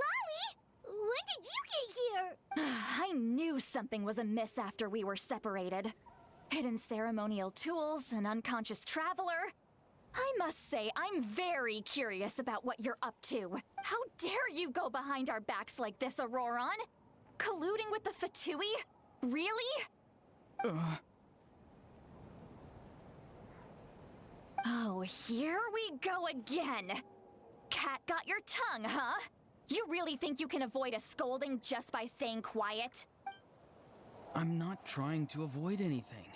Lolly? When did you get here? I knew something was amiss after we were separated. Hidden ceremonial tools, an unconscious traveler. I must say, I'm very curious about what you're up to. How dare you go behind our backs like this, Auroron? Colluding with the Fatui? Really? Oh, here we go again. Cat got your tongue, huh? You really think you can avoid a scolding just by staying quiet? I'm not trying to avoid anything.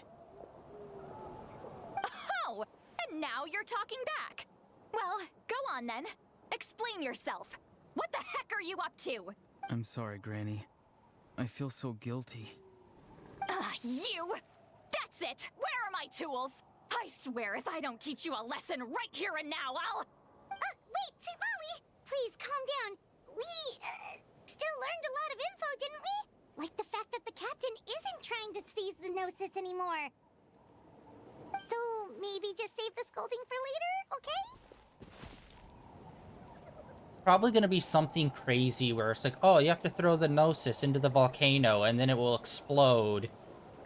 Oh, and now you're talking back. Well, go on then. Explain yourself. What the heck are you up to? I'm sorry, Granny. I feel so guilty. You! That's it! Where are my tools? I swear if I don't teach you a lesson right here and now, I'll... Wait, see, Lolly! Please, calm down. We, still learned a lot of info, didn't we? Like the fact that the captain isn't trying to seize the Gnosis anymore. So, maybe just save the scolding for later, okay? It's probably gonna be something crazy where it's like, oh, you have to throw the Gnosis into the volcano and then it will explode.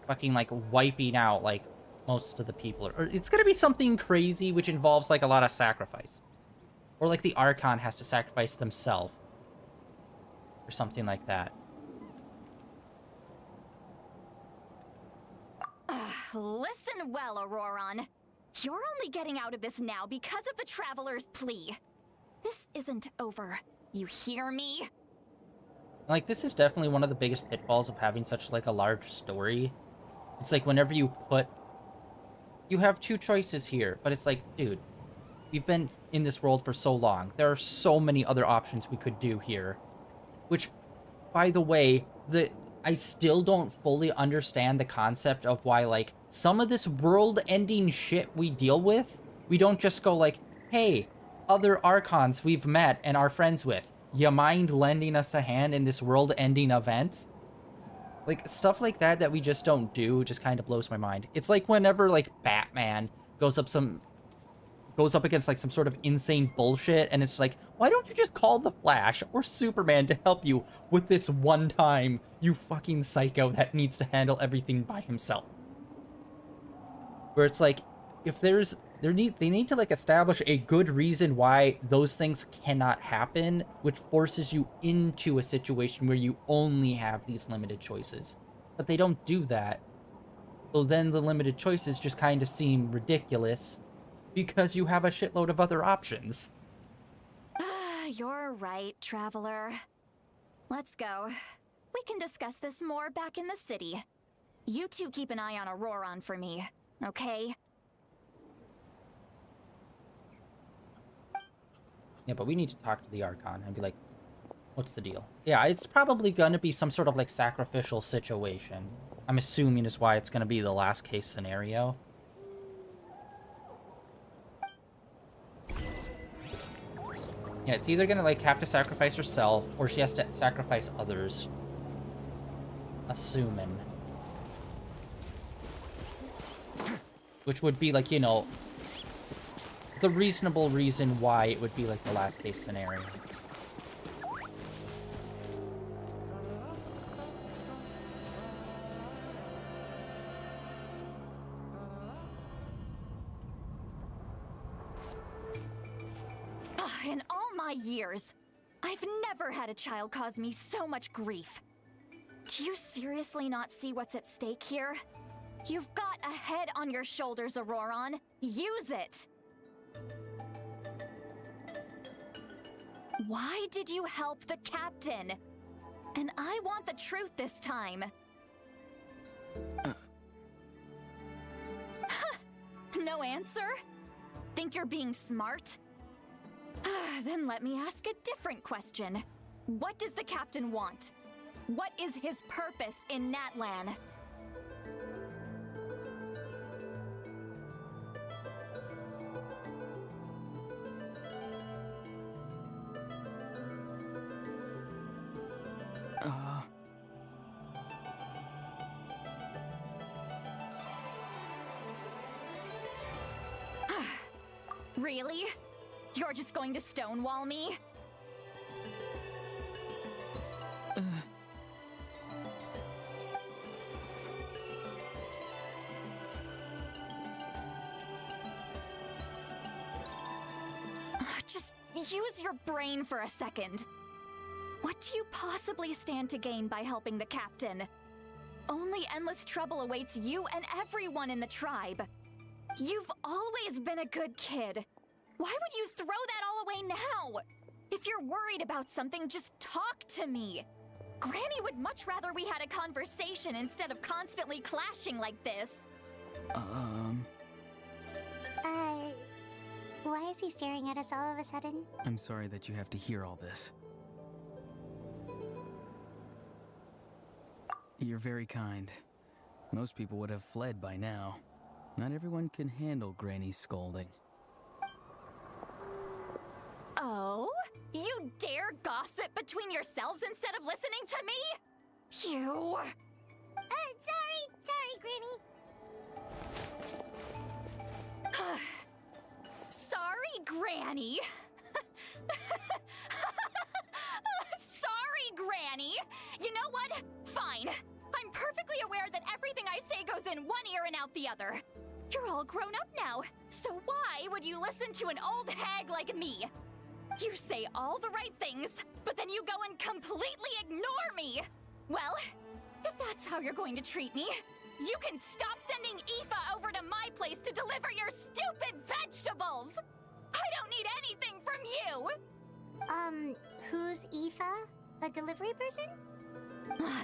Fucking, like, wiping out, like, most of the people. Or it's gonna be something crazy which involves, like, a lot of sacrifice. Or, like, the Archon has to sacrifice themselves. Or something like that. Listen well, Auroron. You're only getting out of this now because of the Traveler's plea. This isn't over. You hear me? Like, this is definitely one of the biggest pitfalls of having such, like, a large story. It's like, whenever you put... You have two choices here, but it's like, dude, we've been in this world for so long. There are so many other options we could do here. Which, by the way, I still don't fully understand the concept of why, like, some of this world-ending shit we deal with, we don't just go like, hey, other Archons we've met and are friends with, you mind lending us a hand in this world-ending event? Like, stuff like that we just don't do just kind of blows my mind. It's like whenever, like, Batman goes up against, like, some sort of insane bullshit, and it's like, why don't you just call the Flash or Superman to help you with this one time, you fucking psycho that needs to handle everything by himself? Where it's like, if they need to, like, establish a good reason why those things cannot happen, which forces you into a situation where you only have these limited choices. But they don't do that. So then the limited choices just kind of seem ridiculous because you have a shitload of other options. You're right, Traveler. Let's go. We can discuss this more back in the city. You two keep an eye on Auroron for me, okay? Yeah, but we need to talk to the Archon and be like, what's the deal? Yeah, it's probably gonna be some sort of, like, sacrificial situation. I'm assuming is why it's going to be the last case scenario. Yeah, it's either going to, like, have to sacrifice herself, or she has to sacrifice others. Assuming. Which would be, like, you know, the reasonable reason why it would be, like, the last case scenario. In all my years, I've never had a child cause me so much grief. Do you seriously not see what's at stake here? You've got a head on your shoulders, Auroron. Use it! Why did you help the captain? And I want the truth this time. No answer? Think you're being smart? Then let me ask a different question. What does the captain want? What is his purpose in Natlan? Really? You're just going to stonewall me? Just use your brain for a second. What do you possibly stand to gain by helping the captain? Only endless trouble awaits you and everyone in the tribe. You've always been a good kid. Why would you throw that all away now? If you're worried about something, just talk to me. Granny would much rather we had a conversation instead of constantly clashing like this. Why is he staring at us all of a sudden? I'm sorry that you have to hear all this. You're very kind. Most people would have fled by now. Not everyone can handle Granny's scolding. Oh? You dare gossip between yourselves instead of listening to me? You... Sorry, Granny. Sorry, Granny. Sorry, Granny. You know what? Fine. I'm perfectly aware that everything I say goes in one ear and out the other. You're all grown up now, so why would you listen to an old hag like me? You say all the right things, but then you go and completely ignore me! Well, if that's how you're going to treat me, you can stop sending Aoife over to my place to deliver your stupid vegetables! I don't need anything from you! Who's Aoife? A delivery person?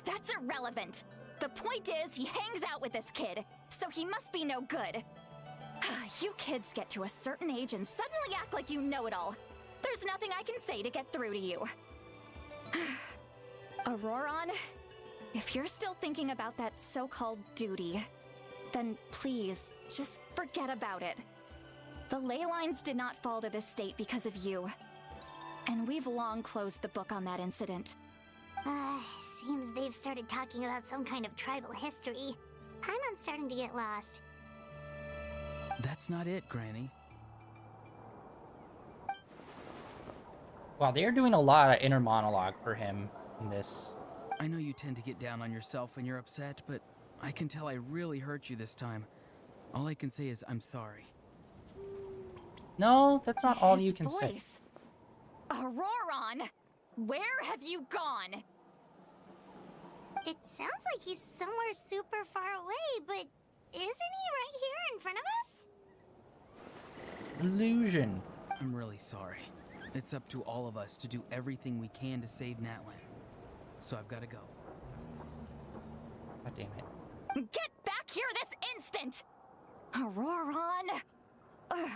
That's irrelevant. The point is, he hangs out with this kid, so he must be no good. You kids get to a certain age and suddenly act like you know it all. There's nothing I can say to get through to you. Auroron, if you're still thinking about that so-called duty, then please, just forget about it. The ley lines did not fall to this state because of you. And we've long closed the book on that incident. Seems they've started talking about some kind of tribal history. Paimon's starting to get lost. That's not it, Granny. Wow, they're doing a lot of inner monologue for him in this. I know you tend to get down on yourself when you're upset, but I can tell I really hurt you this time. All I can say is I'm sorry. No, that's not all you can say. Auroron, where have you gone? It sounds like he's somewhere super far away, but isn't he right here in front of us? Illusion. I'm really sorry. It's up to all of us to do everything we can to save Natlan. So I've got to go. God damn it. Get back here this instant! Auroron!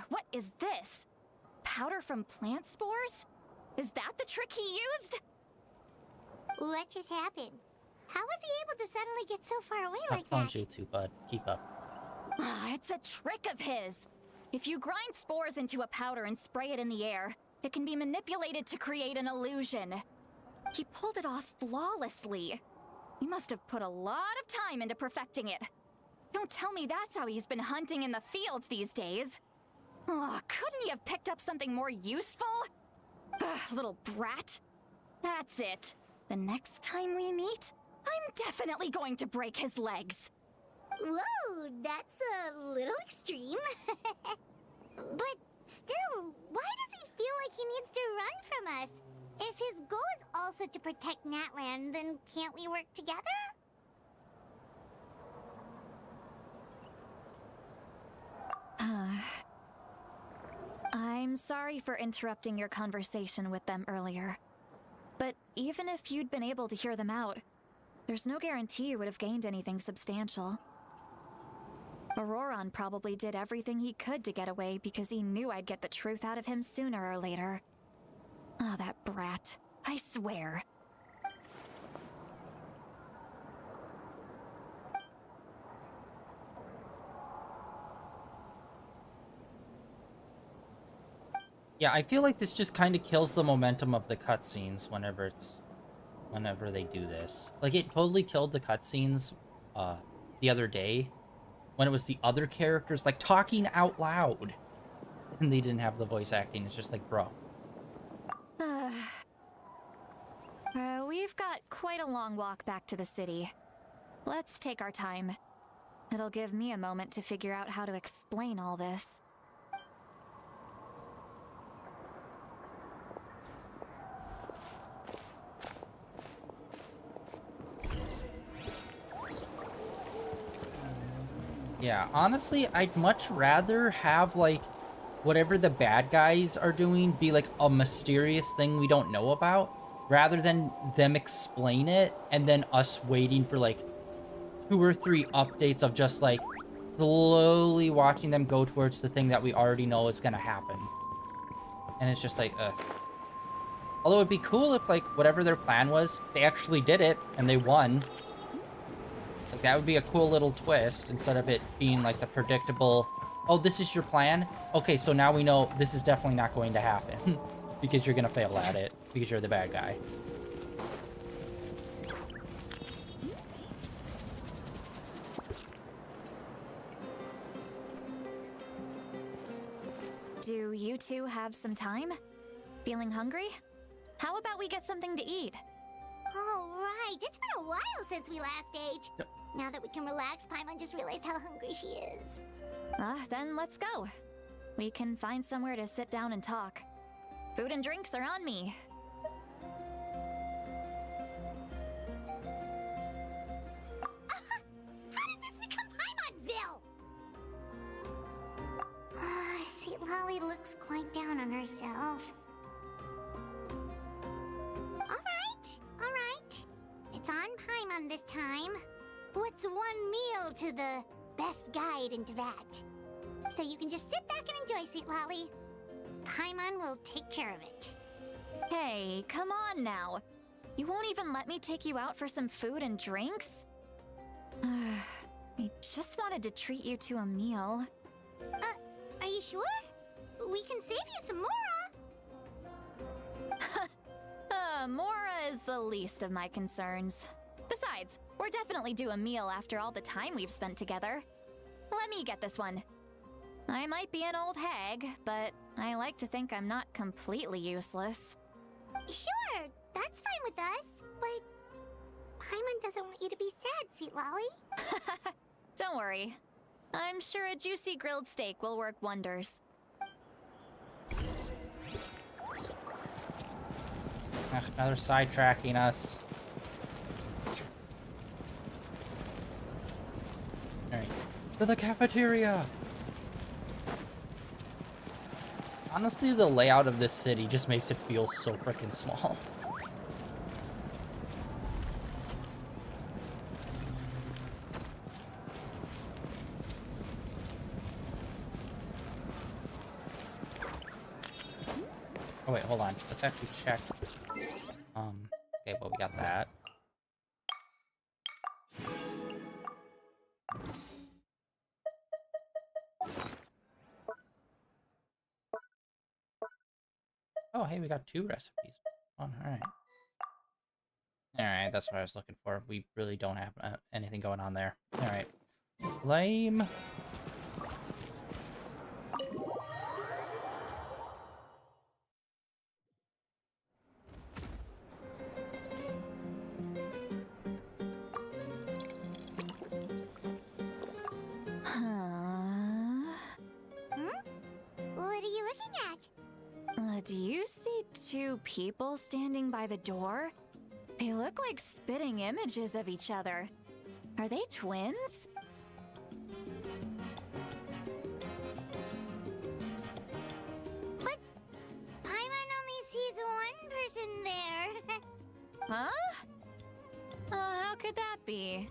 What is this? Powder from plant spores? Is that the trick he used? What just happened? How was he able to suddenly get so far away Not like telling that? you to, bud. Keep up. It's a trick of his. If you grind spores into a powder and spray it in the air, it can be manipulated to create an illusion. He pulled it off flawlessly. He must have put a lot of time into perfecting it. Don't tell me that's how he's been hunting in the fields these days. Oh, couldn't he have picked up something more useful? Ugh, little brat. That's it. The next time we meet, I'm definitely going to break his legs. Whoa, that's a little extreme. But still, why does he feel like he needs to run from us? If his goal is also to protect Natlan, then can't we work together? I'm sorry for interrupting your conversation with them earlier. But even if you'd been able to hear them out, there's no guarantee you would have gained anything substantial. Auroron probably did everything he could to get away because he knew I'd get the truth out of him sooner or later. Ah, that brat. I swear. Yeah, I feel like this just kind of kills the momentum of the cutscenes whenever they do this. Like, it totally killed the cutscenes the other day when it was the other characters, like, talking out loud. And they didn't have the voice acting. It's just like, bro. We've got quite a long walk back to the city. Let's take our time. It'll give me a moment to figure out how to explain all this. Yeah, honestly, I'd much rather have, like, whatever the bad guys are doing be, like, a mysterious thing we don't know about, rather than them explain it, and then us waiting for, like, 2 or 3 updates of just, like, slowly watching them go towards the thing that we already know is gonna happen. And it's just like, ugh. Although it'd be cool if, like, whatever their plan was, they actually did it, and they won. Like, that would be a cool little twist, instead of it being, like, the predictable, oh, this is your plan? Okay, so now we know this is definitely not going to happen. Because you're gonna fail at it, because you're the bad guy. Do you two have some time? Feeling hungry? How about we get something to eat? Oh, right. It's been a while since we last ate. Now that we can relax, Paimon just realized how hungry she is. Then let's go. We can find somewhere to sit down and talk. Food and drinks are on me. How did this become Paimon'sville? See, Lolly looks quite down on herself. Alright. It's on Paimon this time. What's one meal to the best guide into that? So you can just sit back and enjoy, Sweet Lolly. Paimon will take care of it. Hey, come on now. You won't even let me take you out for some food and drinks? I just wanted to treat you to a meal. Are you sure? We can save you some Mora. Mora is the least of my concerns. Besides, we're definitely due a meal after all the time we've spent together. Let me get this one. I might be an old hag, but I like to think I'm not completely useless. Sure, that's fine with us, but Paimon doesn't want you to be sad, Sweet Lolly. Don't worry. I'm sure a juicy grilled steak will work wonders. Ugh, now they're sidetracking us. Alright. To the cafeteria! Honestly, the layout of this city just makes it feel so freaking small. Oh wait, hold on. Let's actually check. Okay, well, we got that. Oh, hey, we got 2 recipes. Fun. All right. All right, that's what I was looking for. We really don't have anything going on there. All right. Flame. What are you looking at? Do you see 2 people standing by the door? They look like spitting images of each other. Are they twins? But Paimon only sees one person there. Huh? How could that be?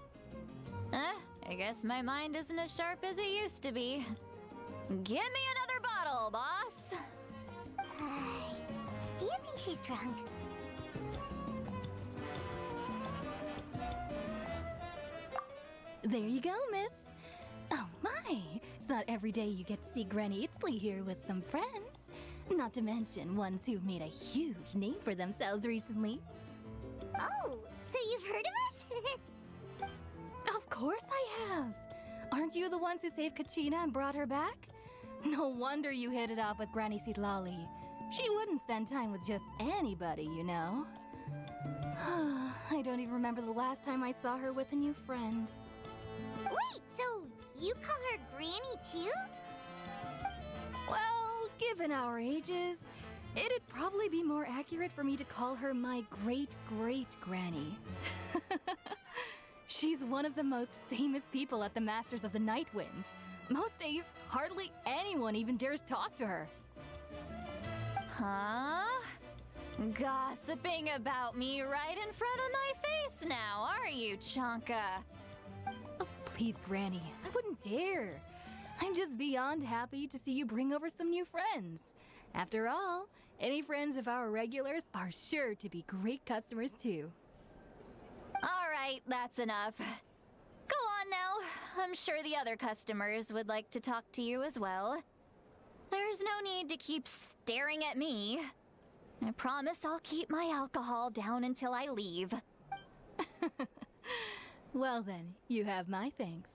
I guess my mind isn't as sharp as it used to be. Give me another bottle, boss! Do you think she's drunk? There you go, miss. Oh my, it's not every day you get to see Granny Itzley here with some friends. Not to mention ones who've made a huge name for themselves recently. Oh, so you've heard of us? Of course I have. Aren't you the ones who saved Kachina and brought her back? No wonder you hit it off with Granny Sitlali. She wouldn't spend time with just anybody, you know. I don't even remember the last time I saw her with a new friend. Wait, so you call her Granny too? Well, given our ages, it'd probably be more accurate for me to call her my great-great-granny. She's one of the most famous people at the Masters of the Nightwind. Most days, hardly anyone even dares talk to her. Huh? Gossiping about me right in front of my face now, are you, Chanka? Oh, please, Granny, I wouldn't dare. I'm just beyond happy to see you bring over some new friends. After all, any friends of our regulars are sure to be great customers too. All right, that's enough. Go on now. I'm sure the other customers would like to talk to you as well. There's no need to keep staring at me. I promise I'll keep my alcohol down until I leave. Well then, you have my thanks.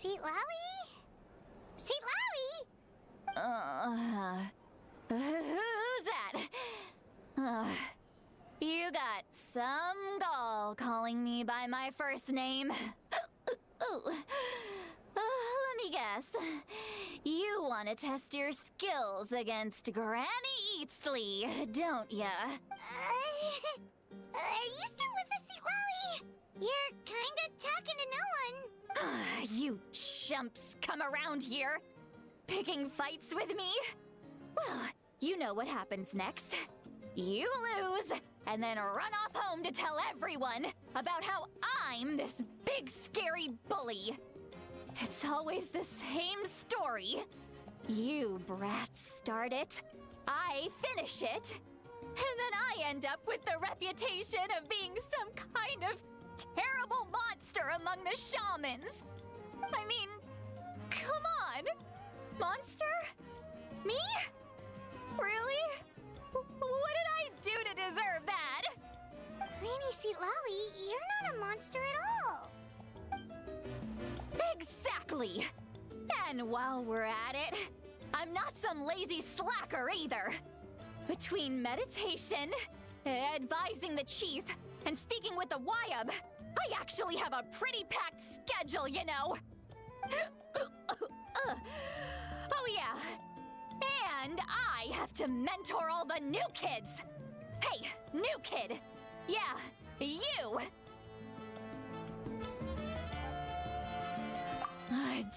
Sitlali? Sitlali? Who's that? You got some gall calling me by my first name. Let me guess. You want to test your skills against Granny Eatsley, don't ya? Are you still with us, Sitlali? You're kinda talking to no one. You chumps come around here, picking fights with me? Well, you know what happens next. You lose, and then run off home to tell everyone about how I'm this big scary bully. It's always the same story. You brats start it, I finish it, and then I end up with the reputation of being some kind of terrible monster among the shamans. I mean, come on. Monster? Me? Really? What did I do to deserve that? Granny Sitlali, you're not a monster at all. Exactly. And while we're at it, I'm not some lazy slacker either. Between meditation, advising the chief, and speaking with the Wyab, I actually have a pretty packed schedule, you know. Oh yeah. And I have to mentor all the new kids. Hey, new kid. Yeah, you.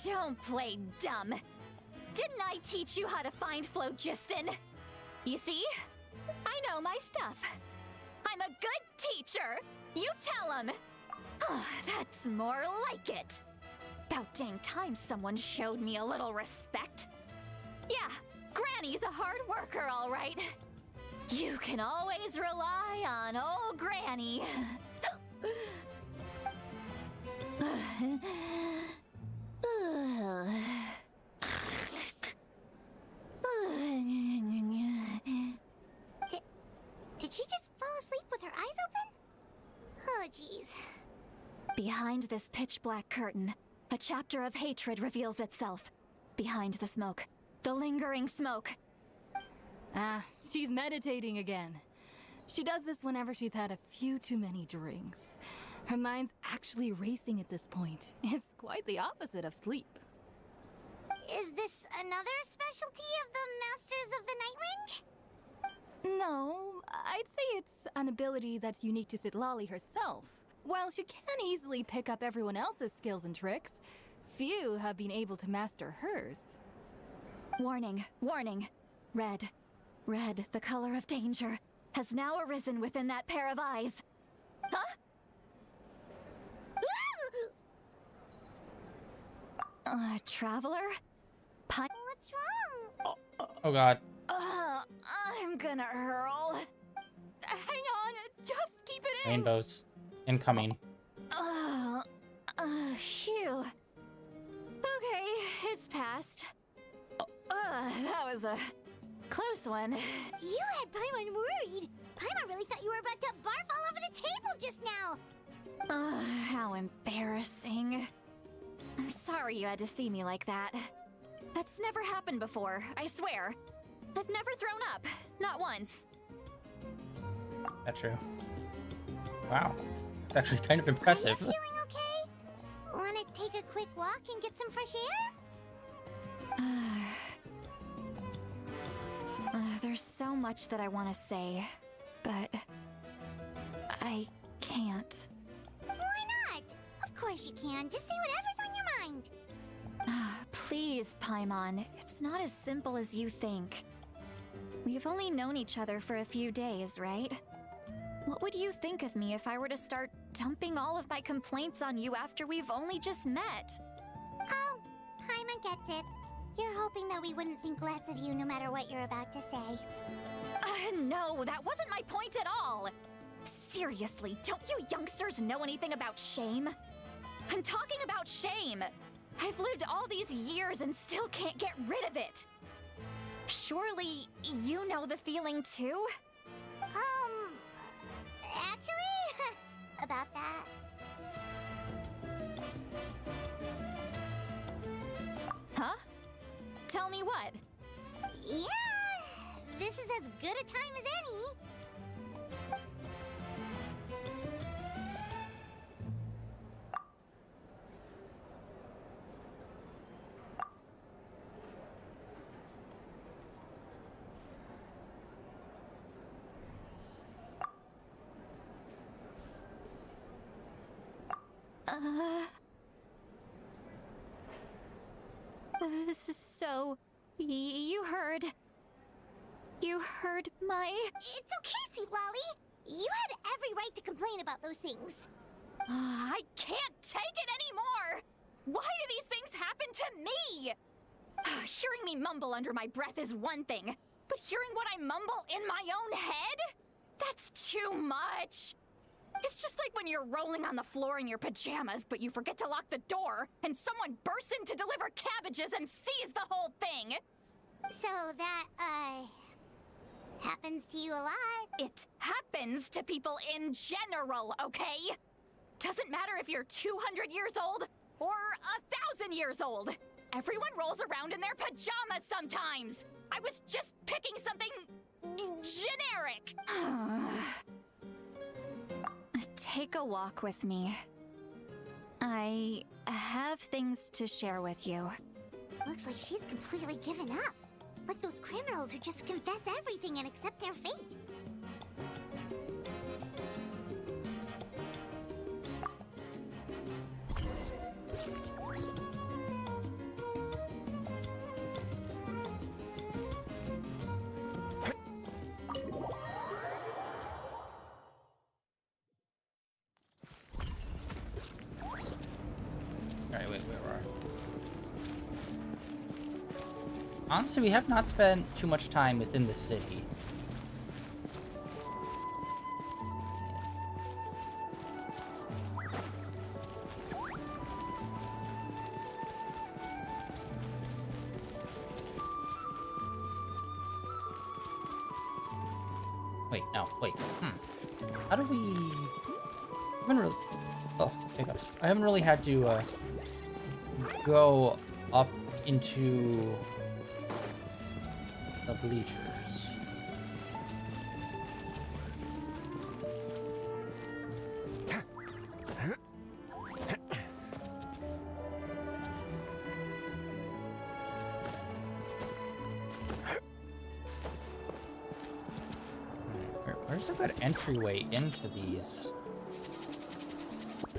Don't play dumb. Didn't I teach you how to find phlogiston? You see? I know my stuff. I'm a good teacher. You tell him. That's more like it. About dang time someone showed me a little respect. Yeah, Granny's a hard worker, all right. You can always rely on old Granny. Did she just fall asleep with her eyes open? Oh, jeez. Behind this pitch-black curtain, a chapter of hatred reveals itself. Behind the smoke. The lingering smoke. Ah, she's meditating again. She does this whenever she's had a few too many drinks. Her mind's actually racing at this point. It's quite the opposite of sleep. Is this another specialty of the Masters of the Nightwind? No, I'd say it's an ability that's unique to Citlali herself. While she can easily pick up everyone else's skills and tricks, few have been able to master hers. Warning, warning. Red. Red, the color of danger, has now arisen within that pair of eyes. Huh? Traveler? What's wrong? Oh god. I'm gonna hurl. Hang on, just keep it in. Rainbows. Incoming. Phew. Okay, it's passed. That was a close one. You had Paimon worried. Paimon really thought you were about to barf all over the table just now. How embarrassing. I'm sorry you had to see me like that. That's never happened before, I swear. I've never thrown up. Not once. That's true. Wow. It's actually kind of impressive. Are you feeling okay? Want to take a quick walk and get some fresh air? There's so much that I want to say, but I can't. Why not? Of course you can. Just say whatever's on your mind. Please, Paimon. It's not as simple as you think. We've only known each other for a few days, right? What would you think of me if I were to start dumping all of my complaints on you after we've only just met? Oh, Paimon gets it. You're hoping that we wouldn't think less of you no matter what you're about to say. No, that wasn't my point at all! Seriously, don't you youngsters know anything about shame? I'm talking about shame! I've lived all these years and still can't get rid of it! Surely, you know the feeling too? Actually, about that. Huh? Tell me what? Yeah, this is as good a time as any. So, you heard my... It's okay, Citlali. You had every right to complain about those things. I can't take it anymore! Why do these things happen to me? Hearing me mumble under my breath is one thing, but hearing what I mumble in my own head? That's too much! It's just like when you're rolling on the floor in your pajamas, but you forget to lock the door, and someone bursts in to deliver cabbages and sees the whole thing! So that, happens to you a lot. It happens to people in general, okay? Doesn't matter if you're 200 years old or 1,000 years old. Everyone rolls around in their pajamas sometimes. I was just picking something generic. Take a walk with me. I have things to share with you. Looks like she's completely given up. Like those criminals who just confess everything and accept their fate. Alright, wait, where are we? Honestly, we have not spent too much time within the city. Wait, no, wait. How do we... I haven't really... Oh, hiccups. I haven't really had to, go up into the bleachers. Where's a good entryway into these?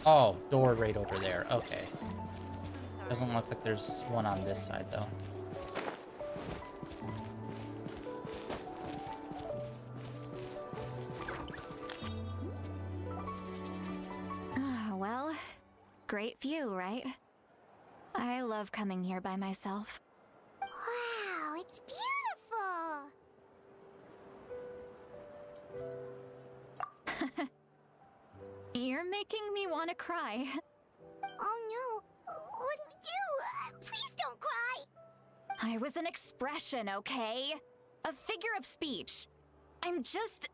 Oh, door right over there. Okay. Doesn't look like there's one on this side, though. Well, great view, right? I love coming here by myself. Wow, it's beautiful! You're making me want to cry. Oh no, what do we do? Please don't cry! I was an expression, okay? A figure of speech. I'm just...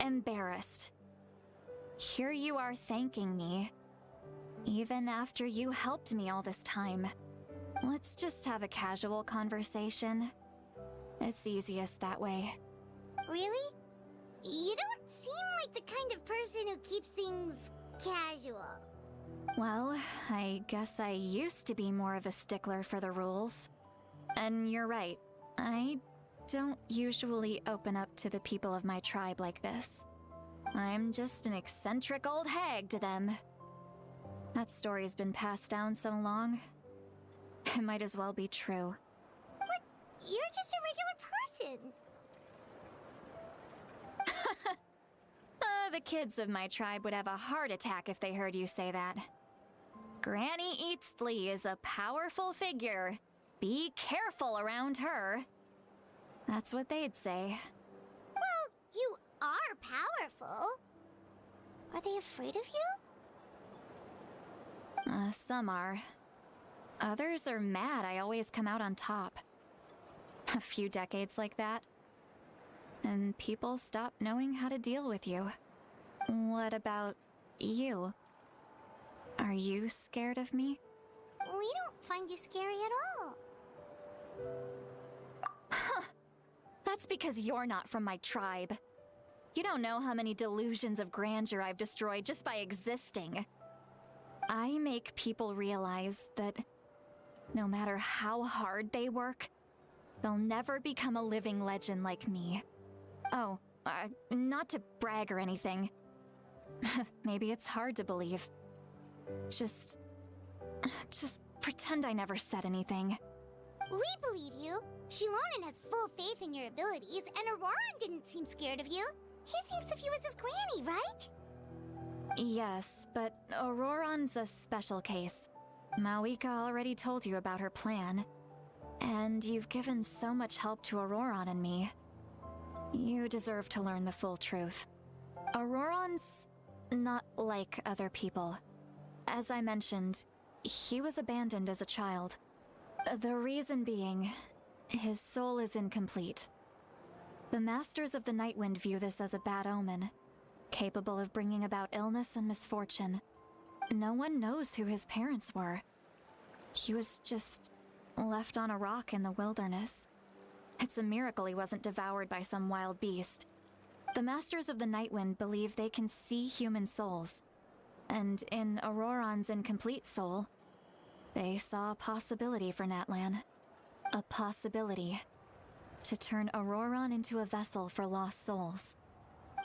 embarrassed. Here you are thanking me. Even after you helped me all this time. Let's just have a casual conversation. It's easiest that way. Really? You don't seem like the kind of person who keeps things casual. Well, I guess I used to be more of a stickler for the rules. And you're right, I don't usually open up to the people of my tribe like this. I'm just an eccentric old hag to them. That story's been passed down so long, it might as well be true. But you're just a regular person. The kids of my tribe would have a heart attack if they heard you say that. Granny Eatsley is a powerful figure. Be careful around her. That's what they'd say. Well, you are powerful. Are they afraid of you? Some are. Others are mad I always come out on top. A few decades like that, and people stop knowing how to deal with you. What about you? Are you scared of me? We don't find you scary at all. That's because you're not from my tribe. You don't know how many delusions of grandeur I've destroyed just by existing. I make people realize that no matter how hard they work, they'll never become a living legend like me. Oh, not to brag or anything. Maybe it's hard to believe. Just pretend I never said anything. We believe you. Shilonen has full faith in your abilities, and Auroran didn't seem scared of you. He thinks of you as his granny, right? Yes, but Auroran's a special case. Mawika already told you about her plan. And you've given so much help to Auroran and me. You deserve to learn the full truth. Auroran's not like other people. As I mentioned, he was abandoned as a child. The reason being, his soul is incomplete. The Masters of the Nightwind view this as a bad omen, capable of bringing about illness and misfortune. No one knows who his parents were. He was just left on a rock in the wilderness. It's a miracle he wasn't devoured by some wild beast. The Masters of the Nightwind believe they can see human souls, and in Auroran's incomplete soul, they saw a possibility for Natlan. A possibility to turn Auroran into a vessel for lost souls.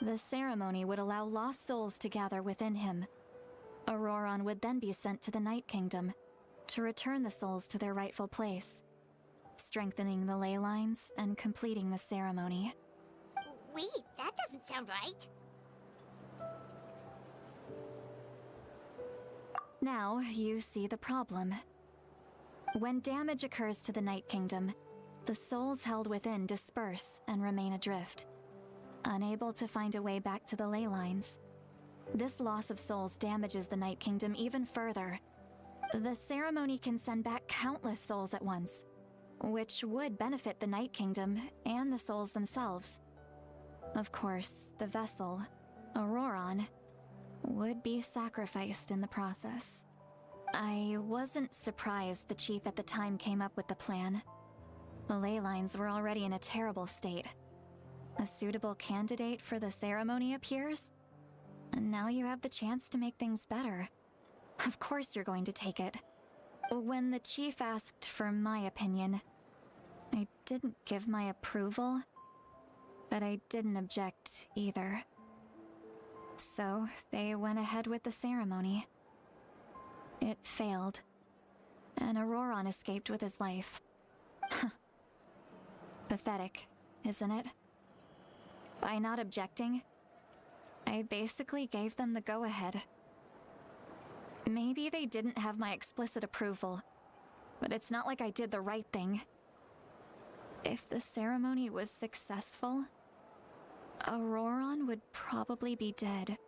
The ceremony would allow lost souls to gather within him. Auroran would then be sent to the Night Kingdom to return the souls to their rightful place, strengthening the ley lines and completing the ceremony. Wait, that doesn't sound right. Now you see the problem. When damage occurs to the Night Kingdom, the souls held within disperse and remain adrift, unable to find a way back to the ley lines. This loss of souls damages the Night Kingdom even further. The ceremony can send back countless souls at once, which would benefit the Night Kingdom and the souls themselves. Of course, the vessel, Auroron, would be sacrificed in the process. I wasn't surprised the chief at the time came up with the plan. The ley lines were already in a terrible state. A suitable candidate for the ceremony appears, and now you have the chance to make things better. Of course you're going to take it. When the chief asked for my opinion, I didn't give my approval, but I didn't object either. So they went ahead with the ceremony. It failed, and Auroron escaped with his life. Pathetic, isn't it? By not objecting, I basically gave them the go-ahead. Maybe they didn't have my explicit approval, but it's not like I did the right thing. If the ceremony was successful, Auroron would probably be dead.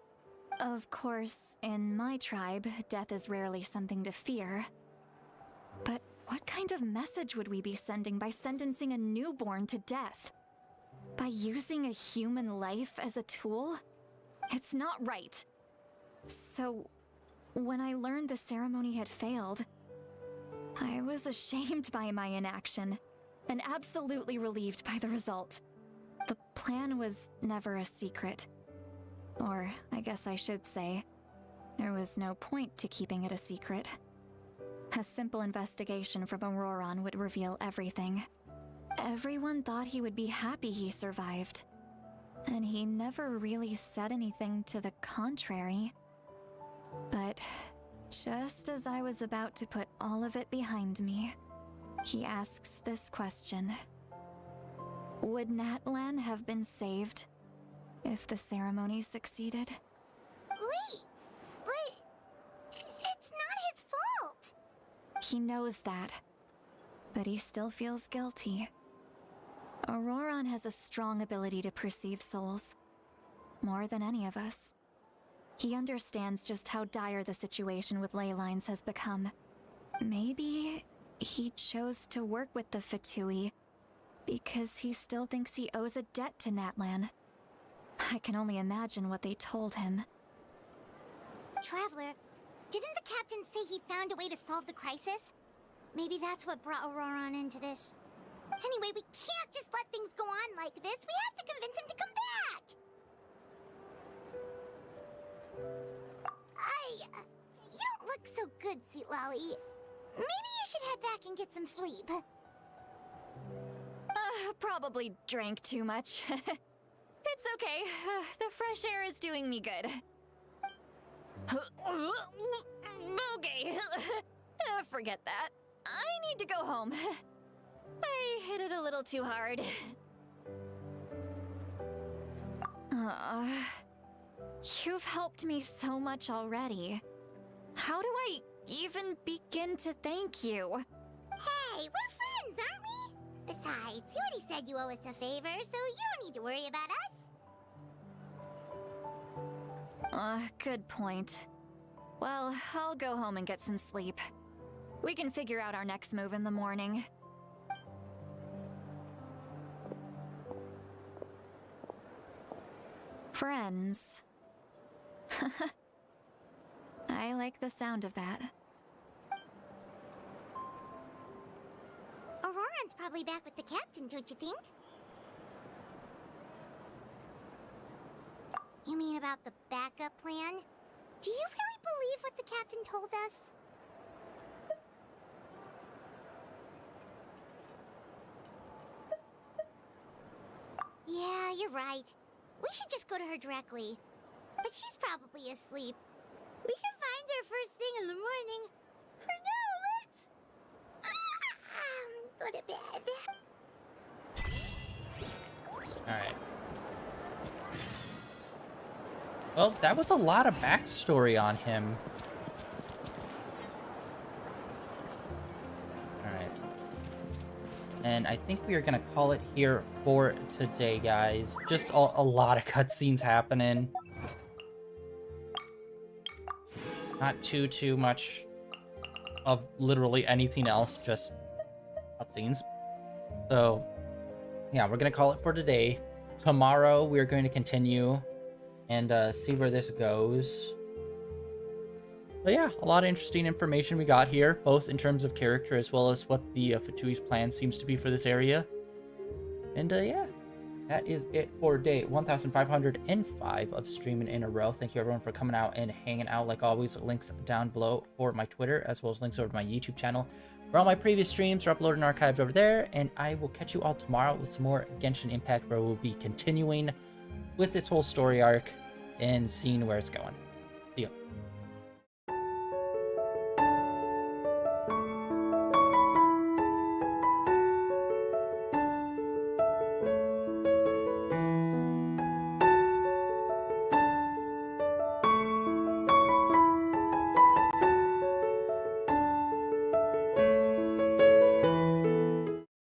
Of course, in my tribe, death is rarely something to fear. But what kind of message would we be sending by sentencing a newborn to death? By using a human life as a tool? It's not right. So, when I learned the ceremony had failed, I was ashamed by my inaction, and absolutely relieved by the result. The plan was never a secret. Or, I guess I should say, there was no point to keeping it a secret. A simple investigation from Auroron would reveal everything. Everyone thought he would be happy he survived, and he never really said anything to the contrary. But just as I was about to put all of it behind me, he asks this question. Would Natlan have been saved if the ceremony succeeded? Wait, but it's not his fault. He knows that, but he still feels guilty. Auroron has a strong ability to perceive souls, more than any of us. He understands just how dire the situation with ley lines has become. Maybe he chose to work with the Fatui because he still thinks he owes a debt to Natlan. I can only imagine what they told him. Traveler, didn't the captain say he found a way to solve the crisis? Maybe that's what brought Auroron into this. Anyway, we can't just let things go on like this. We have to convince him to come back! You don't look so good, Sweet Lolly. Maybe you should head back and get some sleep. Probably drank too much. It's okay. The fresh air is doing me good. Okay. Forget that. I need to go home. I hit it a little too hard. You've helped me so much already. How do I even begin to thank you? Hey, we're friends, aren't we? Besides, you already said you owe us a favor, so you don't need to worry about us. Good point. Well, I'll go home and get some sleep. We can figure out our next move in the morning. Friends. I like the sound of that. Auroron's probably back with the captain, don't you think? You mean about the backup plan? Do you really believe what the captain told us? Yeah, you're right. We should just go to her directly. But she's probably asleep. We can find her first thing in the morning. For now, let's... go to bed. Alright. Well, that was a lot of backstory on him. Alright. And I think we are going to call it here for today, guys. Just a lot of cutscenes happening. Not too much of literally anything else, just cutscenes. So, yeah, we're going to call it for today. Tomorrow, we're going to continue and see where this goes. But yeah, a lot of interesting information we got here, both in terms of character as well as what the Fatui's plan seems to be for this area. And yeah, that is it for day 1505 of streaming in a row. Thank you everyone for coming out and hanging out. Like always, links down below for my Twitter, as well as links over to my YouTube channel, where all my previous streams are uploaded and archived over there. And I will catch you all tomorrow with some more Genshin Impact, where we'll be continuing with this whole story arc and seeing where it's going. See ya.